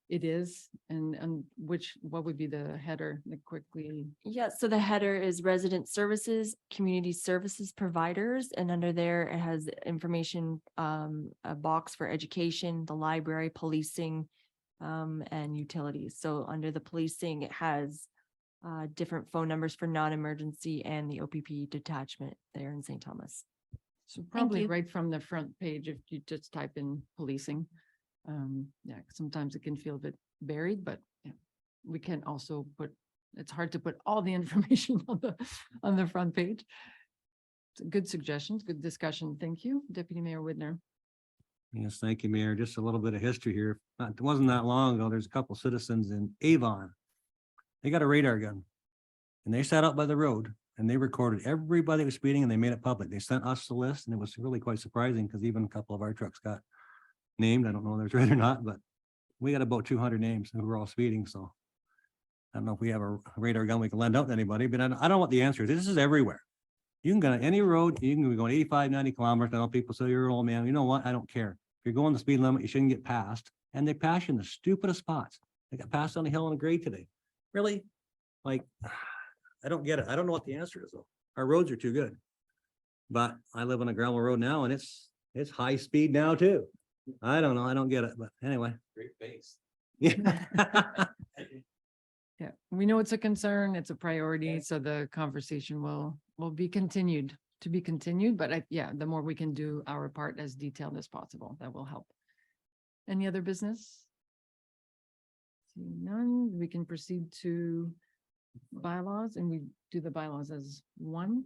it is. And what would be the header, like quickly? Yeah, so the header is resident services, community services providers, and under there it has information, a box for education, the library, policing, and utilities. So under the policing, it has different phone numbers for non-emergency and the OPP detachment there in St. Thomas. So probably you. right from the front page, if you just type in policing. Yeah, sometimes it can feel a bit buried, but yeah, we can also it's hard to put all the information on the front page. Good suggestions, good discussion. Thank you, Deputy Mayor Widner. Yes, thank you, Mayor. Just a little bit of history here. It wasn't that long ago. There's a couple citizens in Avon. They got a radar gun, and they sat out by the road and they recorded everybody that was speeding, and they made it public. They sent us the list, and it was really quite surprising, because even a couple of our trucks got named. I don't know if they're right or not, but we got about 200 names who were all speeding. So I don't know if we have a radar gun we can lend out to anybody, but I don't know what the answer is. This is everywhere. You can go on any road, you can be going 85, 90 kilometers. I know people say you're an old man. You know what? I don't care. If you're going the speed limit, you shouldn't get passed. And they pass you in the stupidest spots. They got passed on the hill on a grade today. Really? Like, I don't get it. I don't know what the answer is though. Our roads are too good. But I live on a gravel road now, and it's high speed now too. I don't know. I don't get it, but anyway. Great face. Yeah. Yeah, we know it's a concern, it's a priority, so the conversation will be continued, but the more we can do our part as detailed as possible, that will help. Any other business? Seeing none, we can proceed to bylaws, and we do the bylaws as one.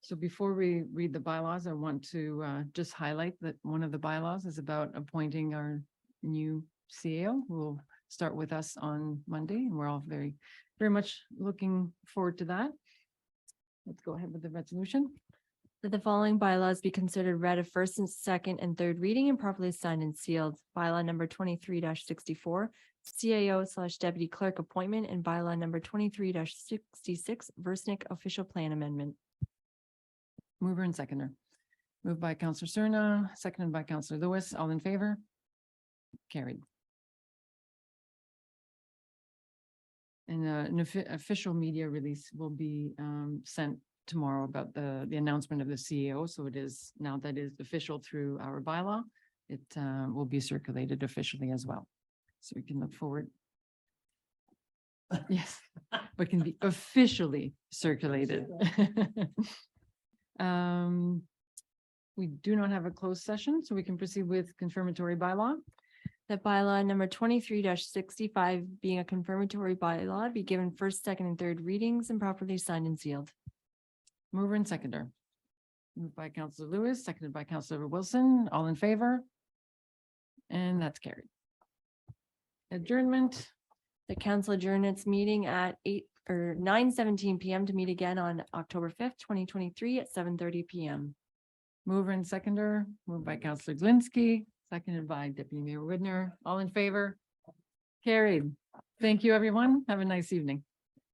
So before we read the bylaws, I want to just highlight that one of the bylaws is about appointing our new CEO, who will start with us on Monday, and we're all very, very much looking forward to that. let's go ahead with the resolution. That the following bylaws be considered read at first and second and third reading and properly signed and sealed. Bylaw number 23-64, CAO/deputy clerk appointment, and bylaw number 23-66, Versnick official plan amendment. Mover and seconder. Moved by Counselor Cerna, seconded by Counselor Lewis. All in favor? Carried. And an official media release will be sent tomorrow about the announcement of the CEO. So it is, now that is official through our bylaw, it will be circulated officially as well. So we can look forward. Yes, but can be officially circulated. We do not have a closed session, so we can proceed with confirmatory bylaw. That bylaw number 23-65 being a confirmatory bylaw be given first, second, and third readings and properly signed and sealed. Mover and seconder. Moved by Counselor Lewis, seconded by Counselor Wilson. All in favor? And that's carried. Adjournment. The council adjourn its meeting at 9:17 PM to meet again on October 5th, 2023 at 7:30 PM. Mover and seconder, moved by Counselor Glinski, seconded by Deputy Mayor Widner. All in favor? Carried. Thank you, everyone. Have a nice evening.